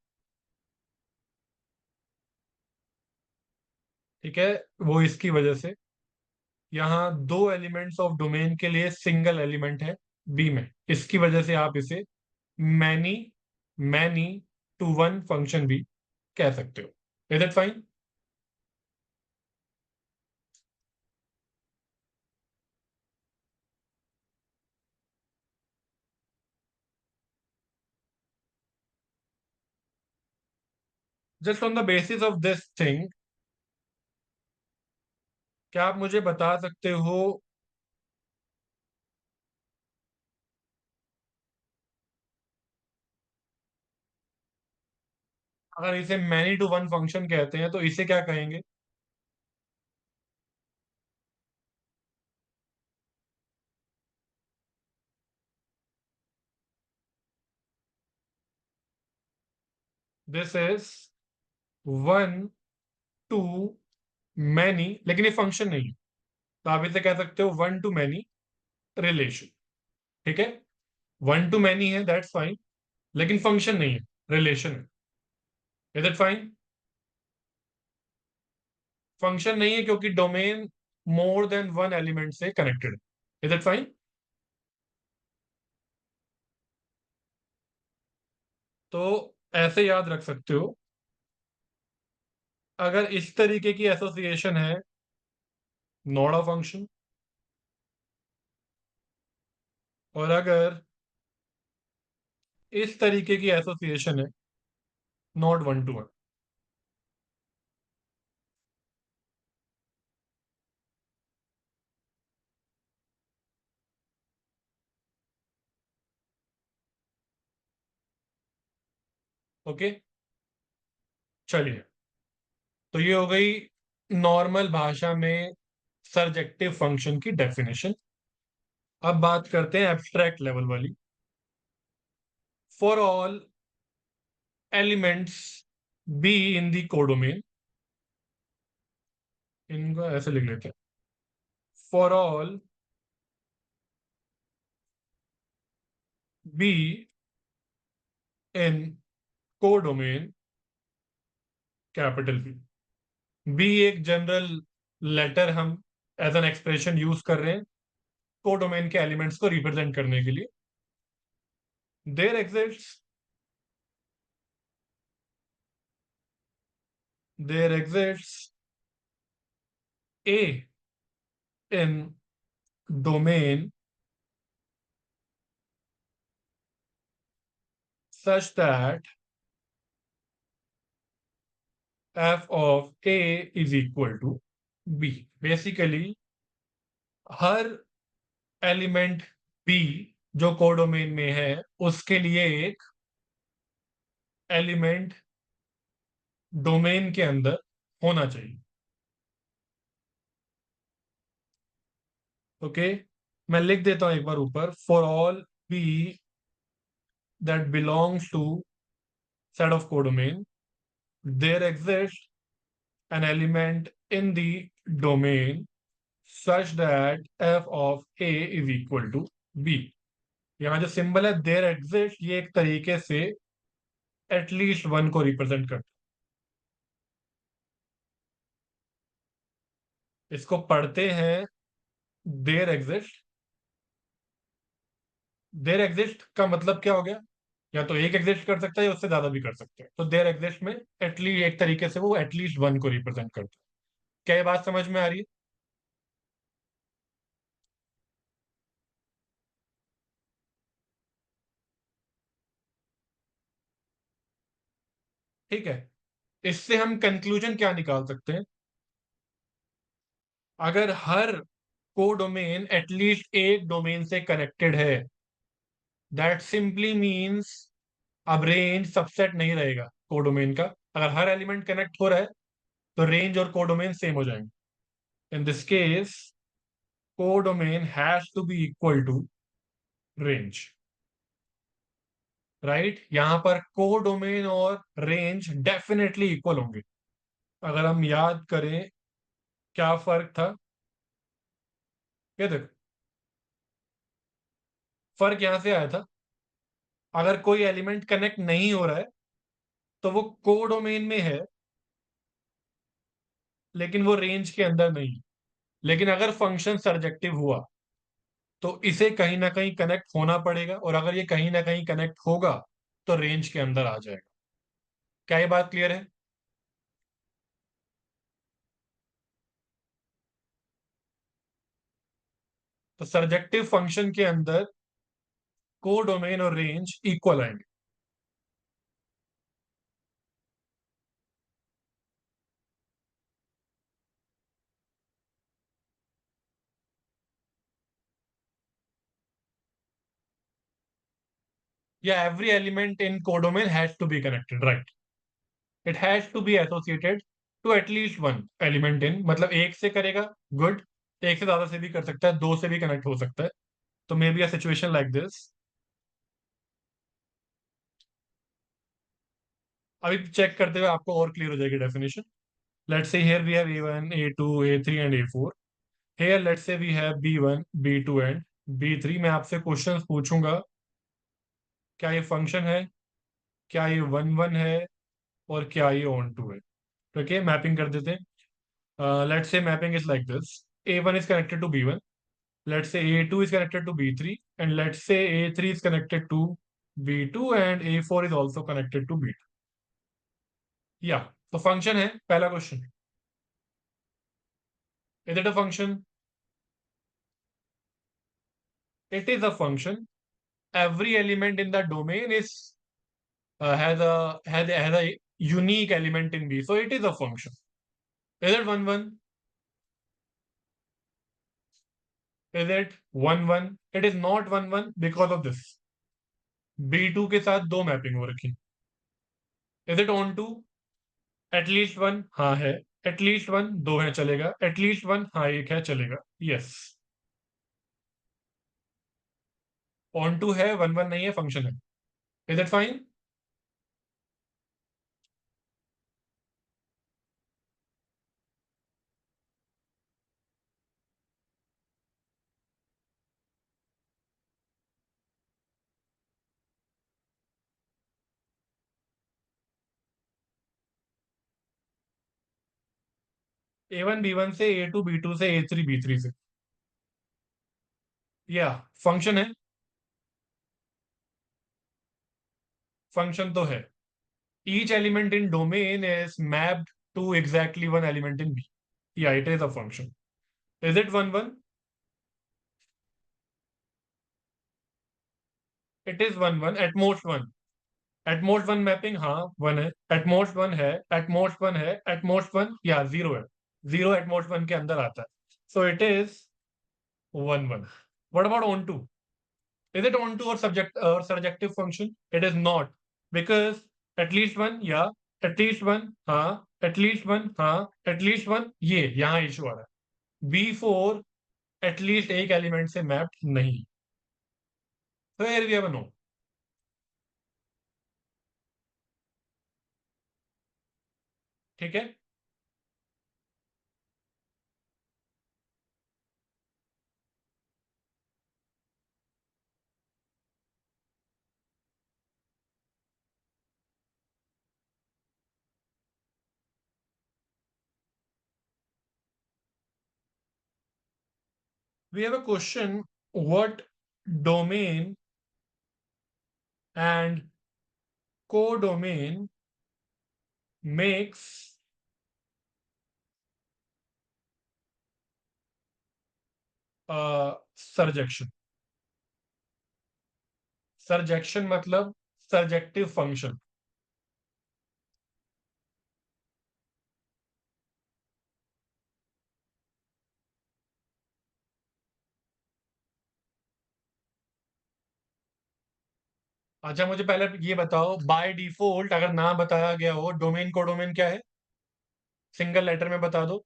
ठीक है, वो इसकी वजह से यहाँ दो एलिमेंट्स ऑफ डोमेन के लिए सिंगल एलिमेंट है बी में, इसकी वजह से आप इसे many many to one function भी कह सकते हो। Is it fine? Just on the basis of this thing, क्या आप मुझे बता सकते हो, अगर इसे मैनी टू वन फंक्शन कहते हैं तो इसे क्या कहेंगे? This is one to many, लेकिन ये फंक्शन नहीं है, तो आप इसे कह सकते हो वन टू मैनी रिलेशन। ठीक है, वन टू मैनी है, दैट्स फाइन, लेकिन फंक्शन नहीं है, रिलेशन है। Is it fine? फंक्शन नहीं है क्योंकि डोमेन मोर देन वन एलिमेंट से कनेक्टेड है। Is it fine? तो ऐसे याद रख सकते हो अगर इस तरीके की एसोसिएशन है, नॉट अ फंक्शन। और अगर इस तरीके की एसोसिएशन है, not one to one. Okay, चलिए। तो ये हो गई नॉर्मल भाषा में सरजेक्टिव फंक्शन की डेफिनेशन। अब बात करते हैं एब्स्ट्रैक्ट लेवल वाली। For all elements b in the codomain, इनको ऐसे लिख लेते हैं। For all b in codomain capital b. B एक जनरल लेटर हम एज एन एक्सप्रेशन यूज कर रहे हैं कोडोमेन के एलिमेंट्स को रिप्रेजेंट करने के लिए। There exists there exists a in domain such that f of a is equal to b। Basically her element b जो कोडोमेन में है उसके लिए एक एलिमेंट डोमेन के अंदर होना चाहिए। ओके, मैं लिख देता हूं एक बार ऊपर। For all b that belongs to set of codomain, there exist an element in the domain such that f of a is equal to b। यहाँ जो सिंबल है देयर एग्जिस्ट, ये एक तरीके से एटलीस्ट वन को रिप्रेजेंट करता है। इसको पढ़ते हैं देयर एग्जिस्ट। देयर एग्जिस्ट का मतलब क्या हो गया? या तो एक एग्जिस्ट कर सकता है या उससे ज्यादा भी कर सकते हैं। तो देयर एग्जिस्ट में एटलीस्ट एक तरीके से वो एटलीस्ट वन को रिप्रेजेंट करता है। क्या ये बात समझ में आ रही है? ठीक है, इससे हम कंक्लूजन क्या निकाल सकते हैं? अगर हर कोडोमेन एटलीस्ट एक डोमेन से कनेक्टेड है, दैट सिंपली मीन्स अब रेंज सबसेट नहीं रहेगा कोडोमेन का। अगर हर एलिमेंट कनेक्ट हो रहा है तो रेंज और कोडोमेन सेम हो जाएंगे। In this case codomain has to be equal to range. Right, यहां पर कोडोमेन और रेंज डेफिनेटली इक्वल होंगे। अगर हम याद करें क्या फर्क था, ये देखो, फर्क यहां से आया था। अगर कोई एलिमेंट कनेक्ट नहीं हो रहा है तो वो कोडोमेन में है लेकिन वो रेंज के अंदर नहीं। लेकिन अगर फंक्शन सरजेक्टिव हुआ तो इसे कहीं ना कहीं कनेक्ट होना पड़ेगा, और अगर ये कहीं ना कहीं कनेक्ट होगा तो रेंज के अंदर आ जाएगा। क्या ये बात क्लियर है? तो सरजेक्टिव फंक्शन के अंदर कोडोमेन और रेंज इक्वल आएंगे। या every element in codomain has to be connected, right. It has to be associated to at least one element in, मतलब एक से करेगा, गुड। एक से ज्यादा से भी कर सकता है, दो से भी कनेक्ट हो सकता है। तो maybe a situation like this. अभी चेक करते हुए आपको और क्लियर हो जाएगी definition. Let's say here we have a1 a2 a3 and a4। Here let's say we have b1 b2 and b3। मैं आपसे क्वेश्चंस पूछूंगा, क्या ये फंक्शन है, क्या ये वन वन है, और क्या ये ऑन टू है। ठीक है, मैपिंग कर देते हैं। Let's say mapping is like this. a1 is connected to b1, let's say a2 is connected to b3, and let's say a3 is connected to b2 and a4 is also connected to b2। या तो function है पहला question. Is it a function? It is a function. every element in the domain is has a unique element in B, so it is a function. Is it 1 1? Is it 1 1? It is not 1 1 because of this. B2 के साथ दो mapping हो रखी। Is it onto? At least one, हाँ है। At least one, दो है चलेगा। एटलीस्ट वन, हाँ एक है चलेगा। यस, ऑन टू है, 1 1 नहीं है, फंक्शन है। Is it fine? A1 B1 से, A2 B2 से, A3 B3 से। या फंक्शन है। फंक्शन तो है। Each element in domain is mapped to exactly one element in B. Yeah, it is a function. Is it 1 1? It is 1 1, at most 1. At most 1 mapping, हाँ 1 है। At most 1 है, at most 1 है, at most 1, या 0 है। 0 at most 1 के अंदर आता है। So it is 1 1. What about on to? Is it on to or subject or surjective function? It is not, because at least one, yeah, at least one, हाँ, at least one, हाँ, at least one, ये यहाँ issue आ रहा है। B4 at least एक element से mapped नहीं। तो here we have a no. ठीक है। We have a question: what domain and codomain makes surjection? Surjection मतलब surjective function। अच्छा, मुझे पहले ये बताओ, बाय डिफॉल्ट अगर ना बताया गया हो डोमेन कोडोमेन क्या है? सिंगल लेटर में बता दो।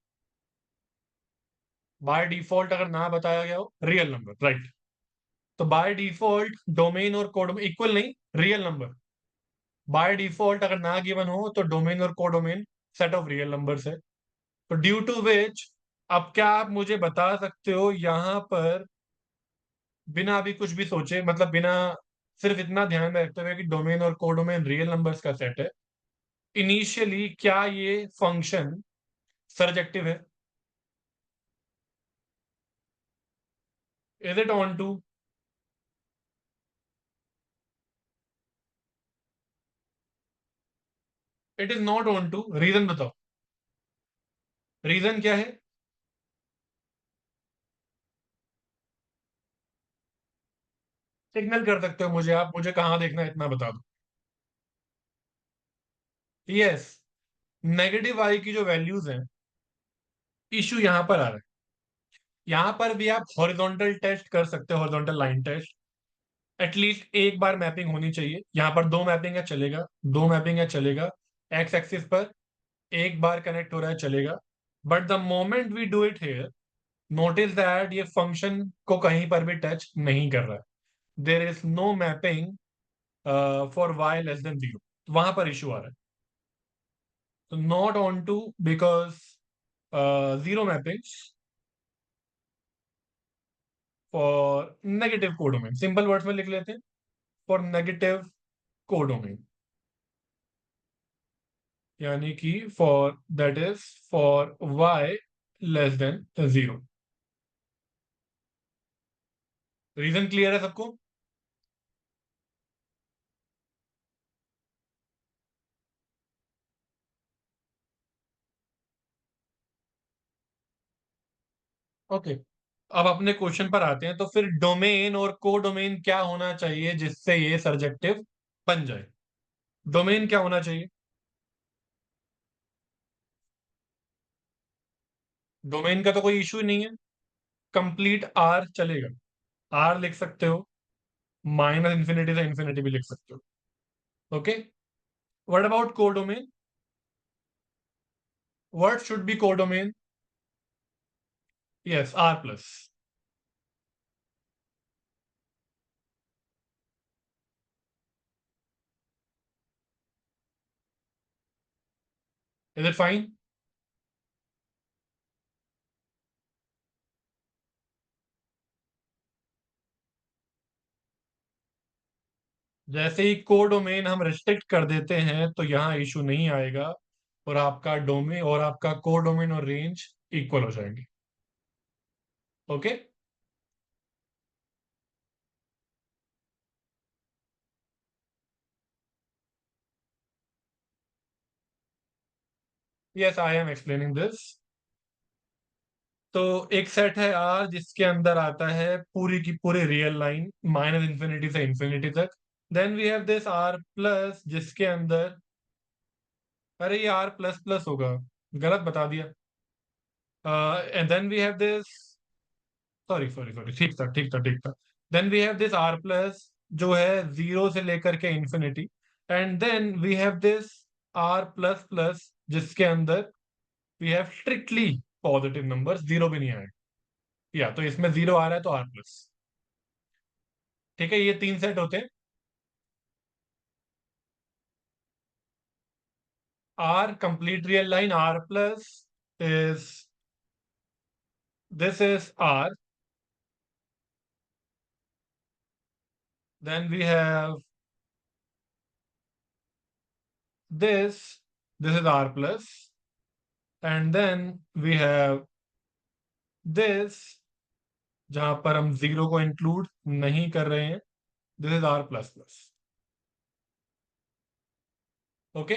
बाय डिफॉल्ट अगर ना बताया गया हो, रियल नंबर, राइट। तो बाय डिफॉल्ट डोमेन और कोडोमेन इक्वल नहीं, रियल नंबर। बाय डिफॉल्ट अगर ना गिवन हो तो डोमेन और codomain set of real numbers है। तो ड्यू टू विच, अब क्या आप मुझे बता सकते हो यहां पर, बिना अभी कुछ भी सोचे, मतलब बिना, सिर्फ इतना ध्यान में रखते हुए कि डोमेन और कोडोमेन रियल नंबर्स का सेट है, इनिशियली क्या ये फंक्शन सरजेक्टिव है? Is it onto? It is not onto. Reason बताओ, रीजन क्या है? सिग्नल कर सकते हो मुझे आप, मुझे कहाँ देखना है इतना बता दो। यस, नेगेटिव आई की जो वैल्यूज हैं, इश्यू यहां पर आ रहा है। यहां पर भी आप हॉरिजॉन्टल टेस्ट कर सकते हो, हॉरिजॉन्टल लाइन टेस्ट। एटलीस्ट एक बार मैपिंग होनी चाहिए। यहां पर दो मैपिंग है चलेगा, दो मैपिंग है चलेगा। एक्स एक्सिस पर एक बार कनेक्ट हो रहा है चलेगा। But the moment we do it here, notice that ये फंक्शन को कहीं पर भी टच नहीं कर रहा है। There is no mapping for y less than 0। वहां पर इश्यू आ रहा है। तो not onto because zero mapping for negative codomain. Simple words में लिख लेते हैं, फॉर नेगेटिव कोडोमेन, यानी कि for, that is for y less than 0। Reason clear है सबको? ओके, अब अपने क्वेश्चन पर आते हैं। तो फिर डोमेन और को डोमेन क्या होना चाहिए जिससे ये सर्जेक्टिव बन जाए? डोमेन क्या होना चाहिए? डोमेन का तो कोई इशू ही नहीं है, कंप्लीट आर चलेगा। आर लिख सकते हो, माइनस इंफिनिटी से इंफिनिटी भी लिख सकते हो। Okay, what about codomain? What should be codomain? Yes, R plus. Is it fine? जैसे ही को डोमेन हम रिस्ट्रिक्ट कर देते हैं तो यहाँ इशू नहीं आएगा, और आपका डोमेन और आपका को डोमेन और रेंज इक्वल हो जाएंगे। Okay, yes, I am explaining this. तो एक सेट है आर जिसके अंदर आता है पूरी की पूरी रियल लाइन माइनस इंफिनिटी से इंफिनिटी तक। Then we have this R plus जिसके अंदर, अरे ये आर प्लस प्लस होगा, गलत बता दिया। And then we have this, sorry sorry sorry, ठीक था ठीक था ठीक था। Then we have this R plus जो है जीरो से लेकर के infinity. And then we have this R plus plus जिसके अंदर we have strictly positive number, zero भी नहीं आएगा। या तो इसमें जीरो आ रहा है तो आर प्लस। ठीक है, ये तीन सेट होते हैं। R complete real line R plus is, this is R, then we have this, this is R plus, and then we have this जहां पर हम जीरो को इंक्लूड नहीं कर रहे हैं, this is R plus plus. Okay,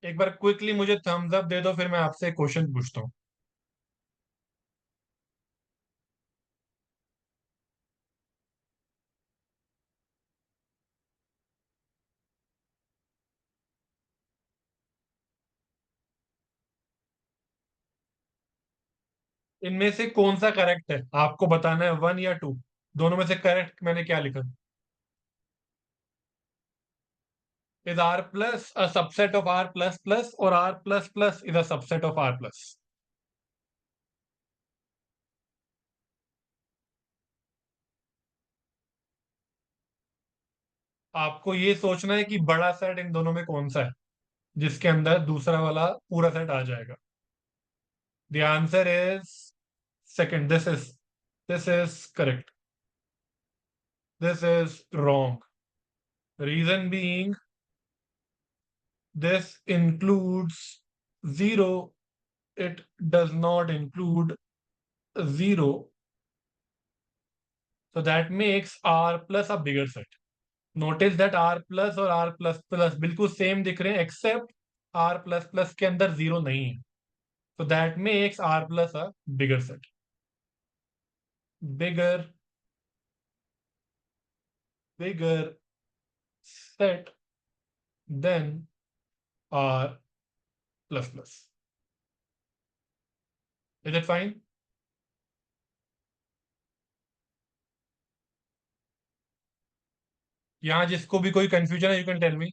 एक बार क्विकली मुझे थम्स अप दे दो, फिर मैं आपसे क्वेश्चन पूछता हूँ। इनमें से कौन सा करेक्ट है आपको बताना है, वन या टू? दोनों में से करेक्ट मैंने क्या लिखा? Is R plus a subset of R plus plus, और R plus plus is a subset of R plus? आपको ये सोचना है कि बड़ा सेट इन दोनों में कौन सा है जिसके अंदर दूसरा वाला पूरा सेट आ जाएगा। The answer is second, this is correct, this is wrong. Reason being, this includes 0, it does not include 0, so that makes R plus a bigger set. Notice that R plus और R plus plus बिल्कुल same दिख रहे हैं, accept R plus plus के अंदर zero नहीं है, so that makes R plus a bigger set, bigger bigger set than R plus plus. Is it fine? यहाँ जिसको भी कोई कंफ्यूजन है, you can tell me.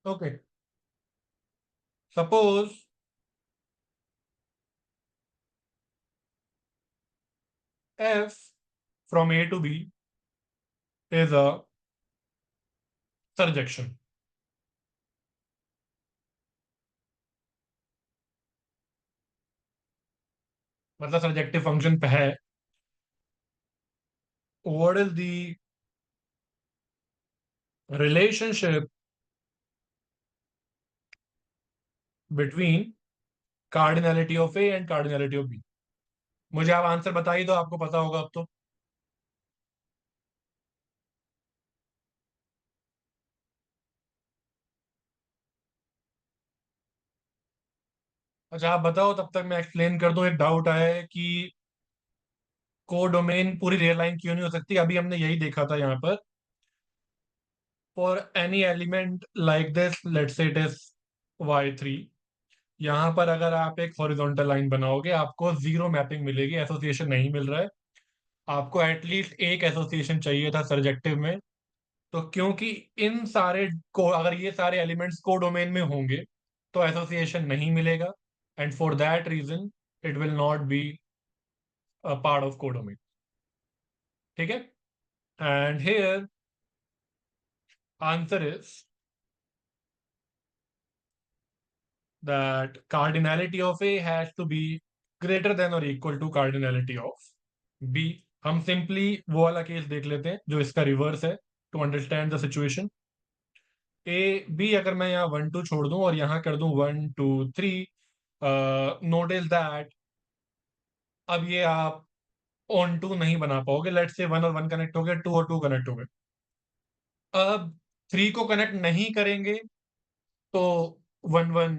Okay, suppose f from A to B is a surjection, मतलब surjective function पे है। what is the relationship between cardinality of A and cardinality of B? मुझे आप आंसर बताइए तो आपको पता होगा अब तो। अच्छा आप बताओ, तब तक मैं एक्सप्लेन कर दूं। एक डाउट आया है कि कोडोमेन पूरी रियल लाइन क्यों नहीं हो सकती। अभी हमने यही देखा था यहाँ पर, for any element like this, let's say it is y3। यहाँ पर अगर आप एक हॉरिजॉन्टल लाइन बनाओगे आपको जीरो मैपिंग मिलेगी, एसोसिएशन नहीं मिल रहा है। आपको एटलीस्ट एक एसोसिएशन चाहिए था सरजेक्टिव में। तो क्योंकि इन सारे को, अगर ये सारे एलिमेंट्स को डोमेन में होंगे तो एसोसिएशन नहीं मिलेगा, and for that reason it will not be a part of codomain. ठीक है, and here answer is that cardinality of A has to be greater than or equal to cardinality of B। हम simply वो वाला case देख लेते हैं जो इसका रिवर्स है, to understand the situation. A B अगर मैं यहाँ 1 2 छोड़ दूं और यहाँ कर दूं 1 2 3, नोटिस दैट अब ये आप ऑन टू नहीं बना पाओगे। लेट्स से 1 और 1 कनेक्ट हो गए, 2 और 2 कनेक्ट हो गए। अब 3 को कनेक्ट नहीं करेंगे तो 1 1,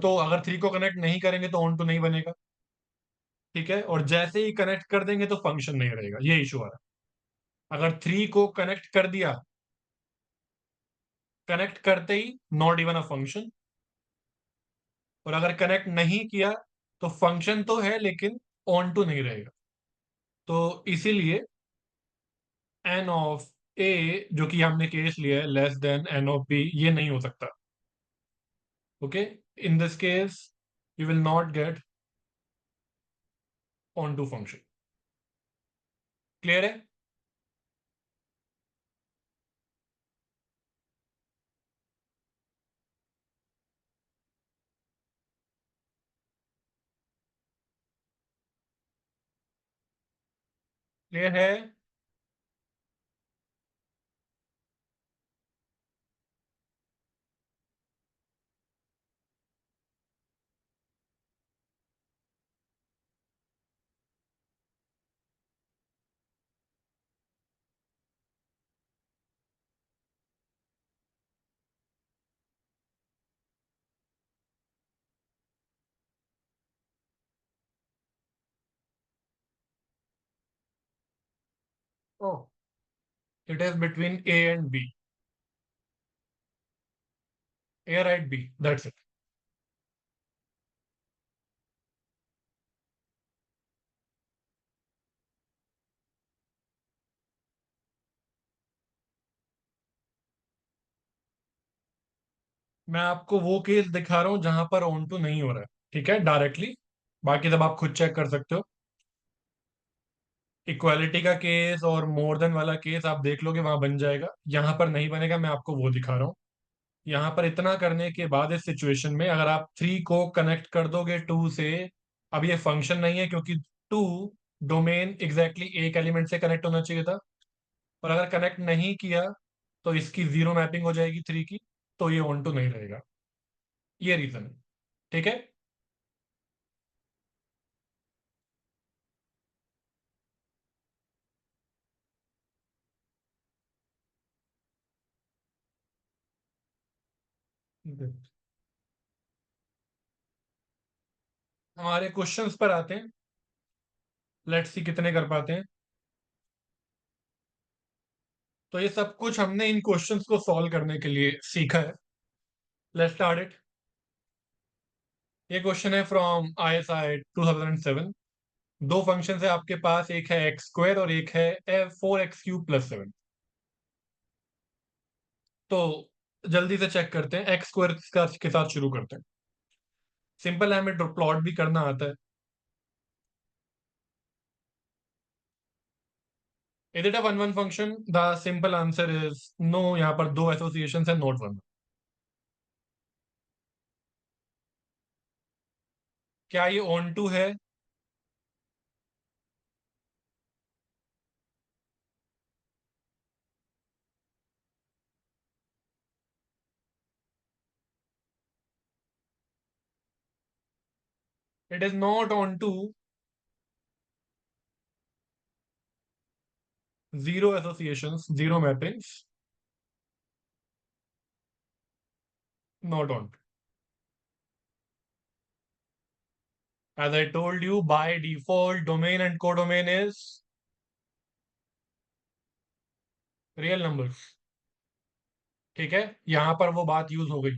तो अगर 3 को कनेक्ट नहीं करेंगे तो ऑन टू नहीं बनेगा। ठीक है, और जैसे ही कनेक्ट कर देंगे तो फंक्शन नहीं रहेगा, ये इशू आ रहा है। अगर 3 को कनेक्ट कर दिया, कनेक्ट करते ही नॉट इवन अ फंक्शन, और अगर कनेक्ट नहीं किया तो फंक्शन तो है लेकिन ऑन टू नहीं रहेगा। तो इसीलिए एन ऑफ ए, जो कि हमने केस लिया है less than N of B, ये नहीं हो सकता। Okay, in this case you will not get on to function. Clear है? क्लियर है? Oh, it is between A and B. A right B, that's it. मैं आपको वो केस दिखा रहा हूं जहां पर ऑन टू नहीं हो रहा है, ठीक है, डायरेक्टली। बाकी सब आप खुद चेक कर सकते हो। इक्वालिटी का केस और मोर देन वाला केस आप देख लोगे, वहां बन जाएगा। यहाँ पर नहीं बनेगा, मैं आपको वो दिखा रहा हूँ। यहाँ पर इतना करने के बाद इस सिचुएशन में अगर आप 3 को कनेक्ट कर दोगे 2 से, अब ये फंक्शन नहीं है क्योंकि 2 डोमेन एग्जैक्टली एक एलिमेंट से कनेक्ट होना चाहिए था। और अगर कनेक्ट नहीं किया तो इसकी जीरो मैपिंग हो जाएगी 3 की, तो ये ऑन टू नहीं रहेगा। ये रीजन है। ठीक है। हमारे क्वेश्चंस पर आते हैं। लेट्स सी कितने कर पाते हैं। तो ये सब कुछ हमने इन क्वेश्चंस को सॉल्व करने के लिए सीखा है। Let's start it. ये क्वेश्चन है फ्रॉम ISI 2007। दो फंक्शन है आपके पास, एक है x² और एक है 4x³ + 7। तो जल्दी से चेक करते हैं, x² के साथ शुरू करते हैं। सिंपल है, हमें प्लॉट भी करना आता है। Is it a 1 1 function? The simple answer is no. यहाँ पर दो एसोसिएशन है, नॉट वन। क्या ये ऑन टू है? It is not onto zero associations, zero mappings, not on. As I told you, by default, domain and codomain is real numbers. ठीक है, यहां पर वो बात यूज हो गई.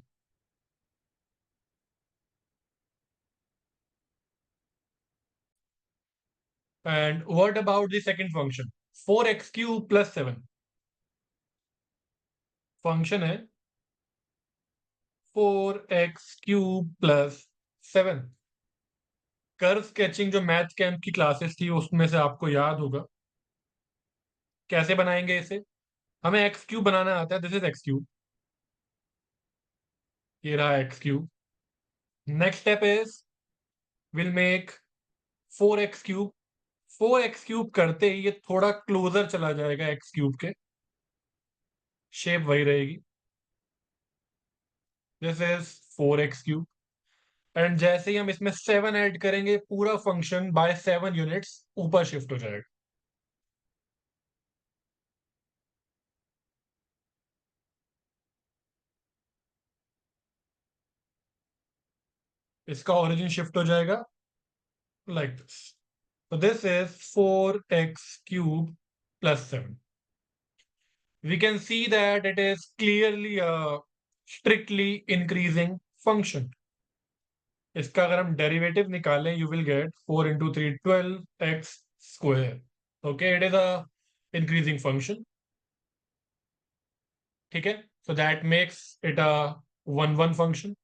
And what about the second function? 4x cube plus 7. Function है 4x cube plus 7. Curve sketching जो मैथ कैंप की क्लासेस थी उसमें से आपको याद होगा. कैसे बनाएंगे इसे? हमें एक्स क्यूब बनाना आता है. This is x cube. ये रहा x cube. Next step is will make 4x cube. 4x cube करते ही ये थोड़ा क्लोजर चला जाएगा एक्स क्यूब के. शेप वही रहेगी. This is 4x cube. And जैसे ही हम इसमें 7 ऐड करेंगे पूरा फंक्शन बाय 7 यूनिट्स ऊपर शिफ्ट हो जाएगा. इसका ओरिजिन शिफ्ट हो जाएगा like this. So this is 4x cube plus 7. We can see that it is clearly a strictly increasing function. इसका अगर हम डेरिवेटिव निकालें you will get 4 into 3 12x square. Okay, it is a increasing function. ठीक है, so that makes it a 1 1 function.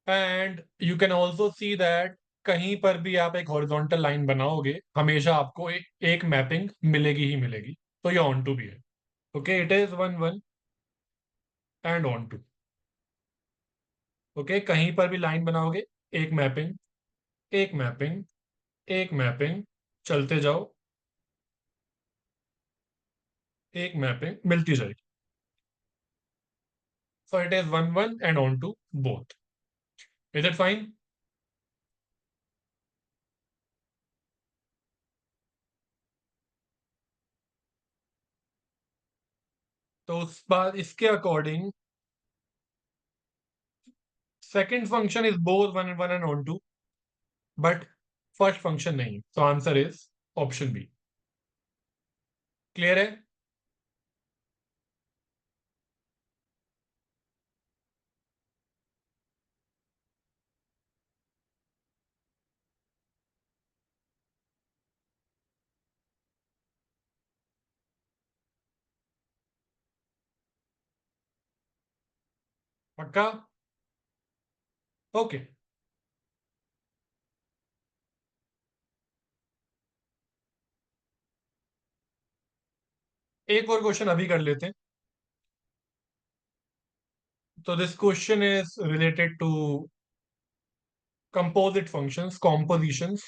And you can also see that कहीं पर भी आप एक हॉरिजॉन्टल लाइन बनाओगे हमेशा आपको एक मैपिंग मिलेगी ही मिलेगी. तो ये ऑन टू भी है. Okay, it is 1 1 and onto. Okay, कहीं पर भी लाइन बनाओगे एक मैपिंग, एक मैपिंग, एक मैपिंग, चलते जाओ, एक मैपिंग मिलती जाएगी. So it is 1 1 and onto both. Is it fine? तो उस बात इसके according second function is both 1 1 and onto, but first function नहीं. तो answer is option B. Clear है? पक्का? ओके. एक और क्वेश्चन अभी कर लेते हैं. तो this question is related to composite functions, compositions.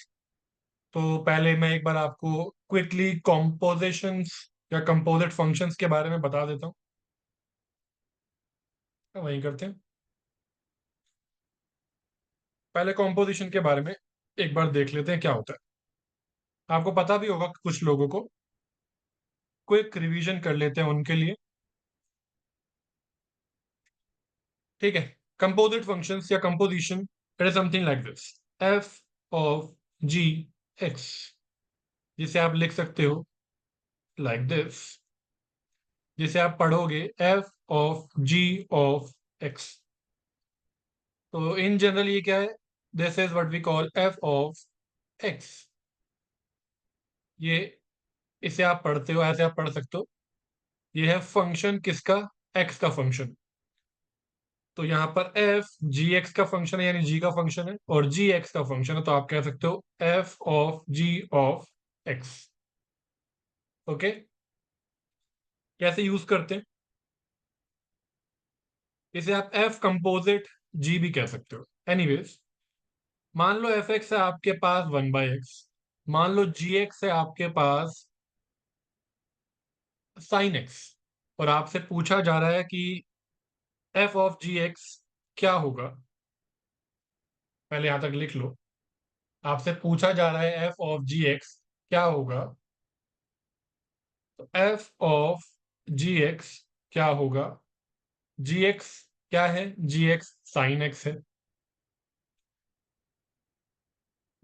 तो पहले मैं एक बार आपको क्विकली कॉम्पोजिशंस या कंपोजिट फंक्शंस के बारे में बता देता हूँ. वही करते हैं. पहले कॉम्पोजिशन के बारे में एक बार देख लेते हैं क्या होता है. आपको पता भी होगा कुछ लोगों को. क्विक रिवीजन कर लेते हैं उनके लिए. ठीक है. कंपोजिट फंक्शंस या composition it is something like this. F of ji x, जिसे आप लिख सकते हो लाइक दिस, जिसे आप पढ़ोगे F of G of x. तो इन जनरल ये क्या है? This is what we call F of x. ये इसे आप पढ़ते हो, ऐसे आप पढ़ सकते हो. ये है फंक्शन किसका? एक्स का फंक्शन. तो यहाँ पर एफ जी एक्स का फंक्शन है, यानी जी का फंक्शन है, और जी एक्स का फंक्शन है. तो आप कह सकते हो F of G of x. Okay. कैसे यूज करते हैं इसे? आप एफ कंपोजिट जी भी कह सकते हो. एनीवेज, मान लो एफ एक्स है आपके पास 1/x. मान लो जी एक्स है आपके पास साइन एक्स. और आपसे पूछा जा रहा है कि एफ ऑफ जी एक्स क्या होगा, पहले यहां तक लिख लो। आपसे पूछा जा रहा है एफ ऑफ जी एक्स क्या होगा। तो एफ ऑफ जी एक्स क्या होगा। जी एक्स क्या है, जी एक्स साइन एक्स है।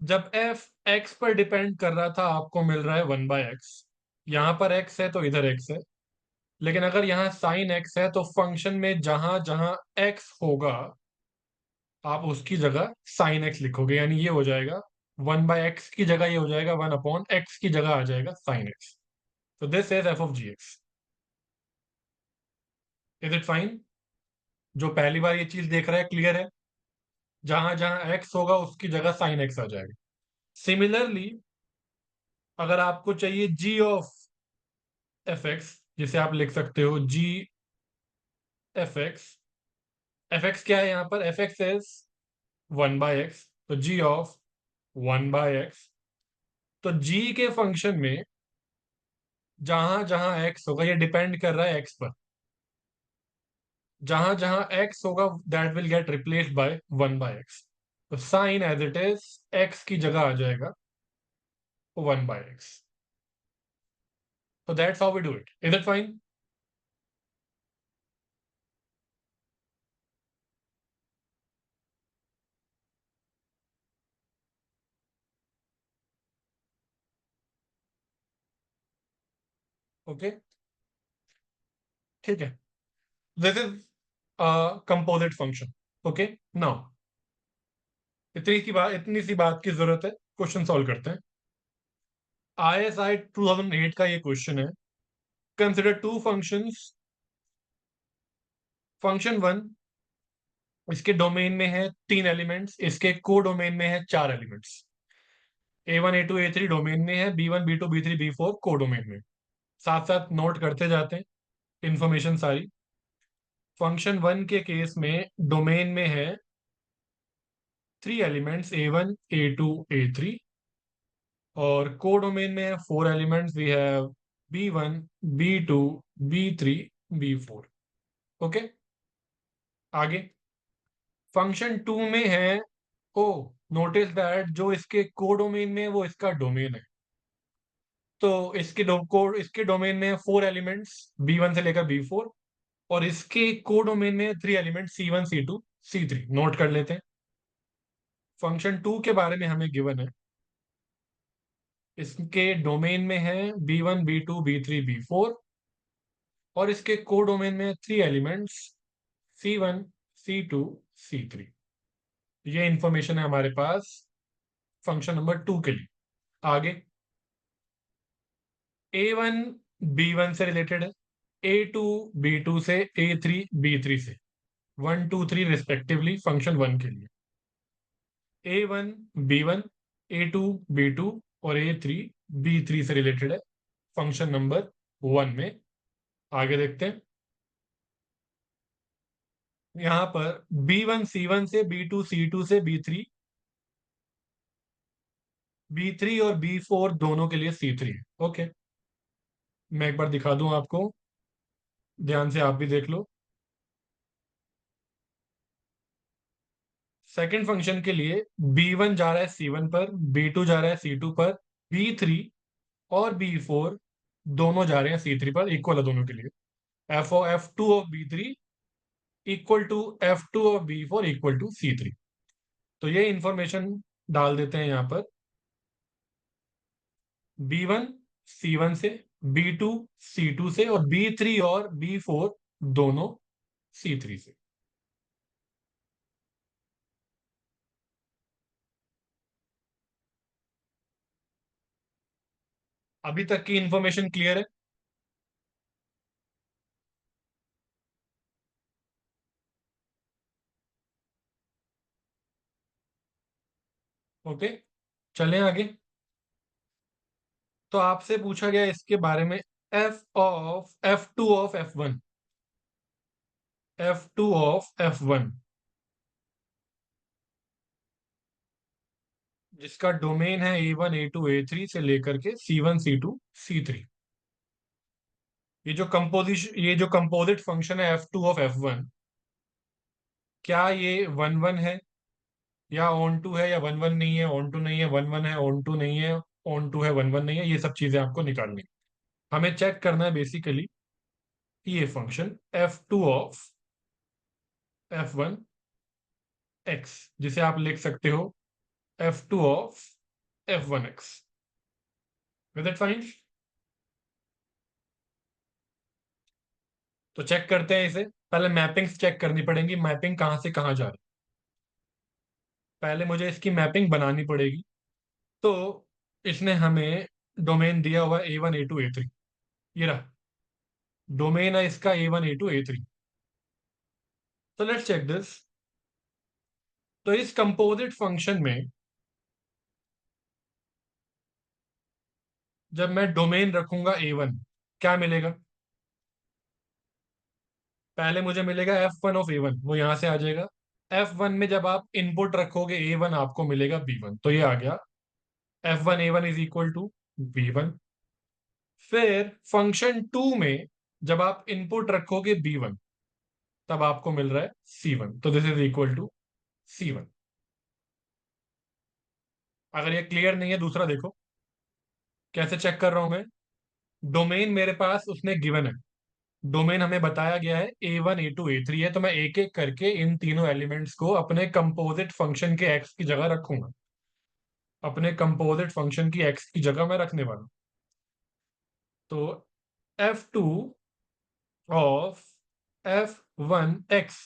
जब एफ एक्स पर डिपेंड कर रहा था आपको मिल रहा है 1/x। यहां पर एक्स है तो इधर एक्स है। लेकिन अगर यहाँ साइन एक्स है तो फंक्शन में जहां जहां एक्स होगा आप उसकी जगह साइन एक्स लिखोगे, यानी ये हो जाएगा 1/x की जगह ये हो जाएगा 1/x की जगह आ जाएगा साइन एक्स। तो this is F of ji x. Is it fine? जो पहली बार ये चीज देख रहा है क्लियर है। जहां जहां एक्स होगा उसकी जगह साइन एक्स आ जाएगा। सिमिलरली अगर आपको चाहिए जी ऑफ एफ एक्स, जिसे आप लिख सकते हो जी एफ एक्स। एफ एक्स क्या है यहाँ पर, एफ एक्स इज 1/x, तो जी ऑफ 1/x। तो जी के फंक्शन में जहां जहां एक्स होगा, ये डिपेंड कर रहा है एक्स पर, जहां जहां एक्स होगा that will get replaced by 1/x। तो sine as it is x की जगह आ जाएगा 1/x। तो that's how we do it. Is it fine? Okay, ठीक है। This is composite function. Okay, now इतनी सी बात की जरूरत है, क्वेश्चन सॉल्व करते हैं। ISI 2008 का ये क्वेश्चन है। Consider two functions. Function one, इसके डोमेन में है 3 एलिमेंट्स, इसके को डोमेन में है 4 elements. A1 A2 A3 domain में है, B1 B2 B3 B4 को डोमेन में। साथ साथ नोट करते जाते हैं इंफॉर्मेशन सारी। फंक्शन वन के केस में डोमेन में है 3 एलिमेंट्स A1 A2 A3, और को डोमेन में है 4 elements, we have B1 B2 B3 B4। Okay, आगे फंक्शन टू में है। ओ, नोटिस दैट जो इसके को डोमेन में है वो इसका डोमेन है। तो इसके डोमेन में है 4 एलिमेंट्स B1 से लेकर B4, और इसके को डोमेन में है 3 elements C1 C2 C3। Note कर लेते हैं। फंक्शन टू के बारे में हमें गिवन है, इसके डोमेन में है B1 B2 B3 B4, और इसके को डोमेन में 3 एलिमेंट्स C1 C2 C3। ये इंफॉर्मेशन है हमारे पास फंक्शन नंबर टू के लिए। आगे A1 B1 से रिलेटेड है, A2 B2 से, A3 B3 से, 1 2 3 रिस्पेक्टिवली फंक्शन वन के लिए। A1 B1 A2 B2 और A3 B3 से रिलेटेड है फंक्शन नंबर वन में। आगे देखते हैं। यहां पर B1 C1 से, B2 C2 से, B3 और B4 दोनों के लिए C3 है। ओके, मैं एक बार दिखा दूं आपको, ध्यान से आप भी देख लो। सेकंड फंक्शन के लिए B1 जा रहा है C1 पर, B2 जा रहा है C2 पर, B3 और B4 दोनों जा रहे हैं C3 पर, इक्वल है दोनों के लिए। F2 of B3 equal to F2 of B4 equal to C3। तो ये इंफॉर्मेशन डाल देते हैं यहां पर। B1 C1 से, B2 C2 से, और B3 और B4 दोनों C3 से। अभी तक की इंफॉर्मेशन क्लियर है? ओके, चलें आगे। तो आपसे पूछा गया इसके बारे में, F2 ऑफ F1 जिसका डोमेन है A1 A2 A3 से लेकर के C1 C2 C3। ये जो कंपोजिट फंक्शन है F2 ऑफ F1, क्या ये वन वन है या ऑन टू है, या वन वन नहीं है ऑन टू नहीं है, वन वन है ऑन टू नहीं है, ऑन टू है वन वन नहीं है, ये सब चीजें आपको निकालनी है। हमें चेक करना है बेसिकली ये function F two of F one x, जिसे आप लिख सकते हो F two of F one x. With it fine. तो चेक करते हैं इसे। पहले मैपिंग्स चेक करनी पड़ेंगी, मैपिंग कहाँ से कहाँ जा रही है। पहले मुझे इसकी मैपिंग बनानी पड़ेगी। तो इसने हमें डोमेन दिया हुआ A1 A2 A3। ये रहा डोमेन है इसका A1 A2 A3। तो लेट्स चेक दिस। तो इस कंपोजिट फंक्शन में जब मैं डोमेन रखूंगा A1, क्या मिलेगा? पहले मुझे मिलेगा F1 ऑफ A1, वो यहां से आ जाएगा। F1 में जब आप इनपुट रखोगे A1, आपको मिलेगा B1, तो ये आ गया F1 A1 is equal to B1। फिर फंक्शन 2 में जब आप इनपुट रखोगे B1, तब आपको मिल रहा है C1, तो this is equal to C1। अगर ये क्लियर नहीं है, दूसरा देखो कैसे चेक कर रहा हूं मैं। डोमेन मेरे पास उसने गिवन है, डोमेन हमें बताया गया है A1 A2 A3 है, तो मैं एक एक करके इन तीनों एलिमेंट्स को अपने कंपोजिट फंक्शन के एक्स की जगह रखूंगा। अपने कंपोजिट फंक्शन की एक्स की जगह मैं रखने वाला हूं। तो F2 ऑफ F1 एक्स,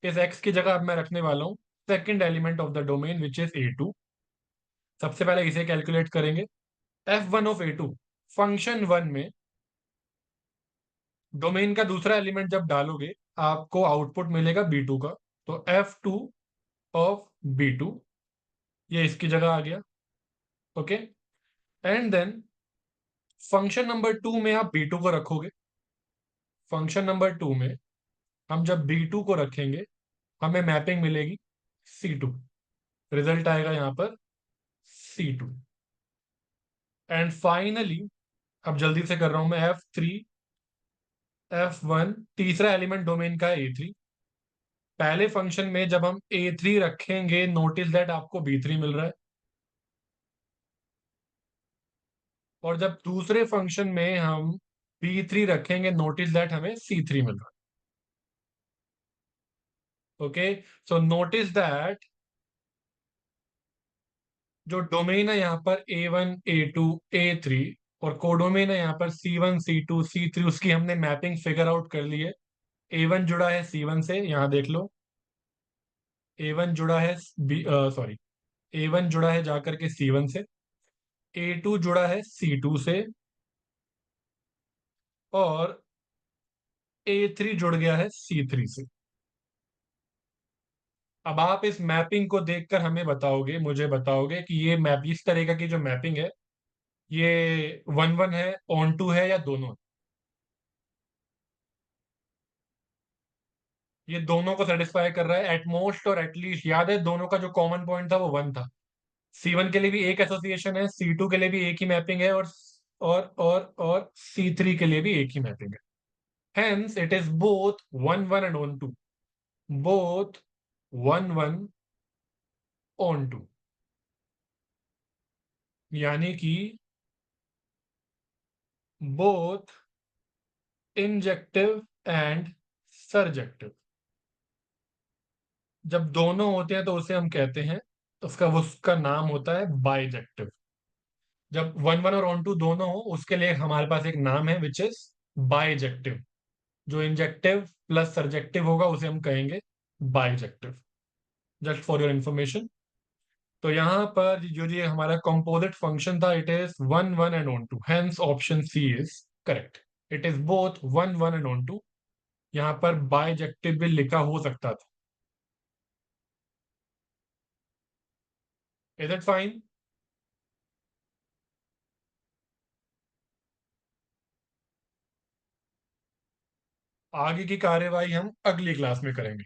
इस एक्स की जगह अब मैं रखने वाला हूं second element of the domain which is A2। सबसे पहले इसे कैलकुलेट करेंगे। F1 of A2 function one में डोमेन का दूसरा एलिमेंट जब डालोगे, आपको आउटपुट मिलेगा B2 का। तो F2 ऑफ B2, ये इसकी जगह आ गया। Okay. And then function number 2 में आप B2 को रखोगे। फंक्शन नंबर 2 में हम जब B2 को रखेंगे, हमें मैपिंग मिलेगी C2। रिजल्ट आएगा यहां पर C2। एंड फाइनली, अब जल्दी से कर रहा हूं मैं, F1 तीसरा एलिमेंट डोमेन का है A3। पहले फंक्शन में जब हम A3 रखेंगे, नोटिस दैट आपको B3 मिल रहा है। और जब दूसरे फंक्शन में हम B3 रखेंगे, नोटिस दैट हमें C3 मिल रहा है। ओके। सो नोटिस दैट जो डोमेन है यहाँ पर A1 A2 A3, और कोडोमेन है यहाँ पर C1 C2 C3, उसकी हमने मैपिंग फिगर आउट कर ली है। A1 जुड़ा है C1 से, यहाँ देख लो। A1 जुड़ा है सॉरी, A1 जुड़ा है जाकर के C1 से। A2 जुड़ा है C2 से। और A3 जुड़ गया है C3 से। अब आप इस मैपिंग को देखकर हमें बताओगे, मुझे बताओगे कि ये मैप, इस तरीके की जो मैपिंग है, ये वन वन है, ऑन टू है, या दोनों है? ये दोनों को सेटिस्फाई कर रहा है एटमोस्ट और एटलीस्ट। याद है दोनों का जो कॉमन पॉइंट था वो वन था। C1 के लिए भी एक एसोसिएशन है, C2 के लिए भी एक ही मैपिंग है, और C3 के लिए भी एक ही मैपिंग है। Hence it is both one one and onto, both one one onto. यानी कि बोथ इंजेक्टिव एंड सर्जेक्टिव। जब दोनों होते हैं तो उसे हम कहते हैं, उसका नाम होता है बाइजेक्टिव। जब वन वन और ऑन टू दोनों हो, उसके लिए हमारे पास एक नाम है विच इज बाइजेक्टिव। जो इंजेक्टिव प्लस सर्जेक्टिव होगा उसे हम कहेंगे bijective. Just for your information. तो यहां पर जो ये हमारा कंपोजिट फंक्शन था, it is one one and onto, hence option C is correct. It is both one one and onto. यहां पर बाइजेक्टिव भी लिखा हो सकता था। Is it fine? आगे की कार्यवाही हम अगली क्लास में करेंगे।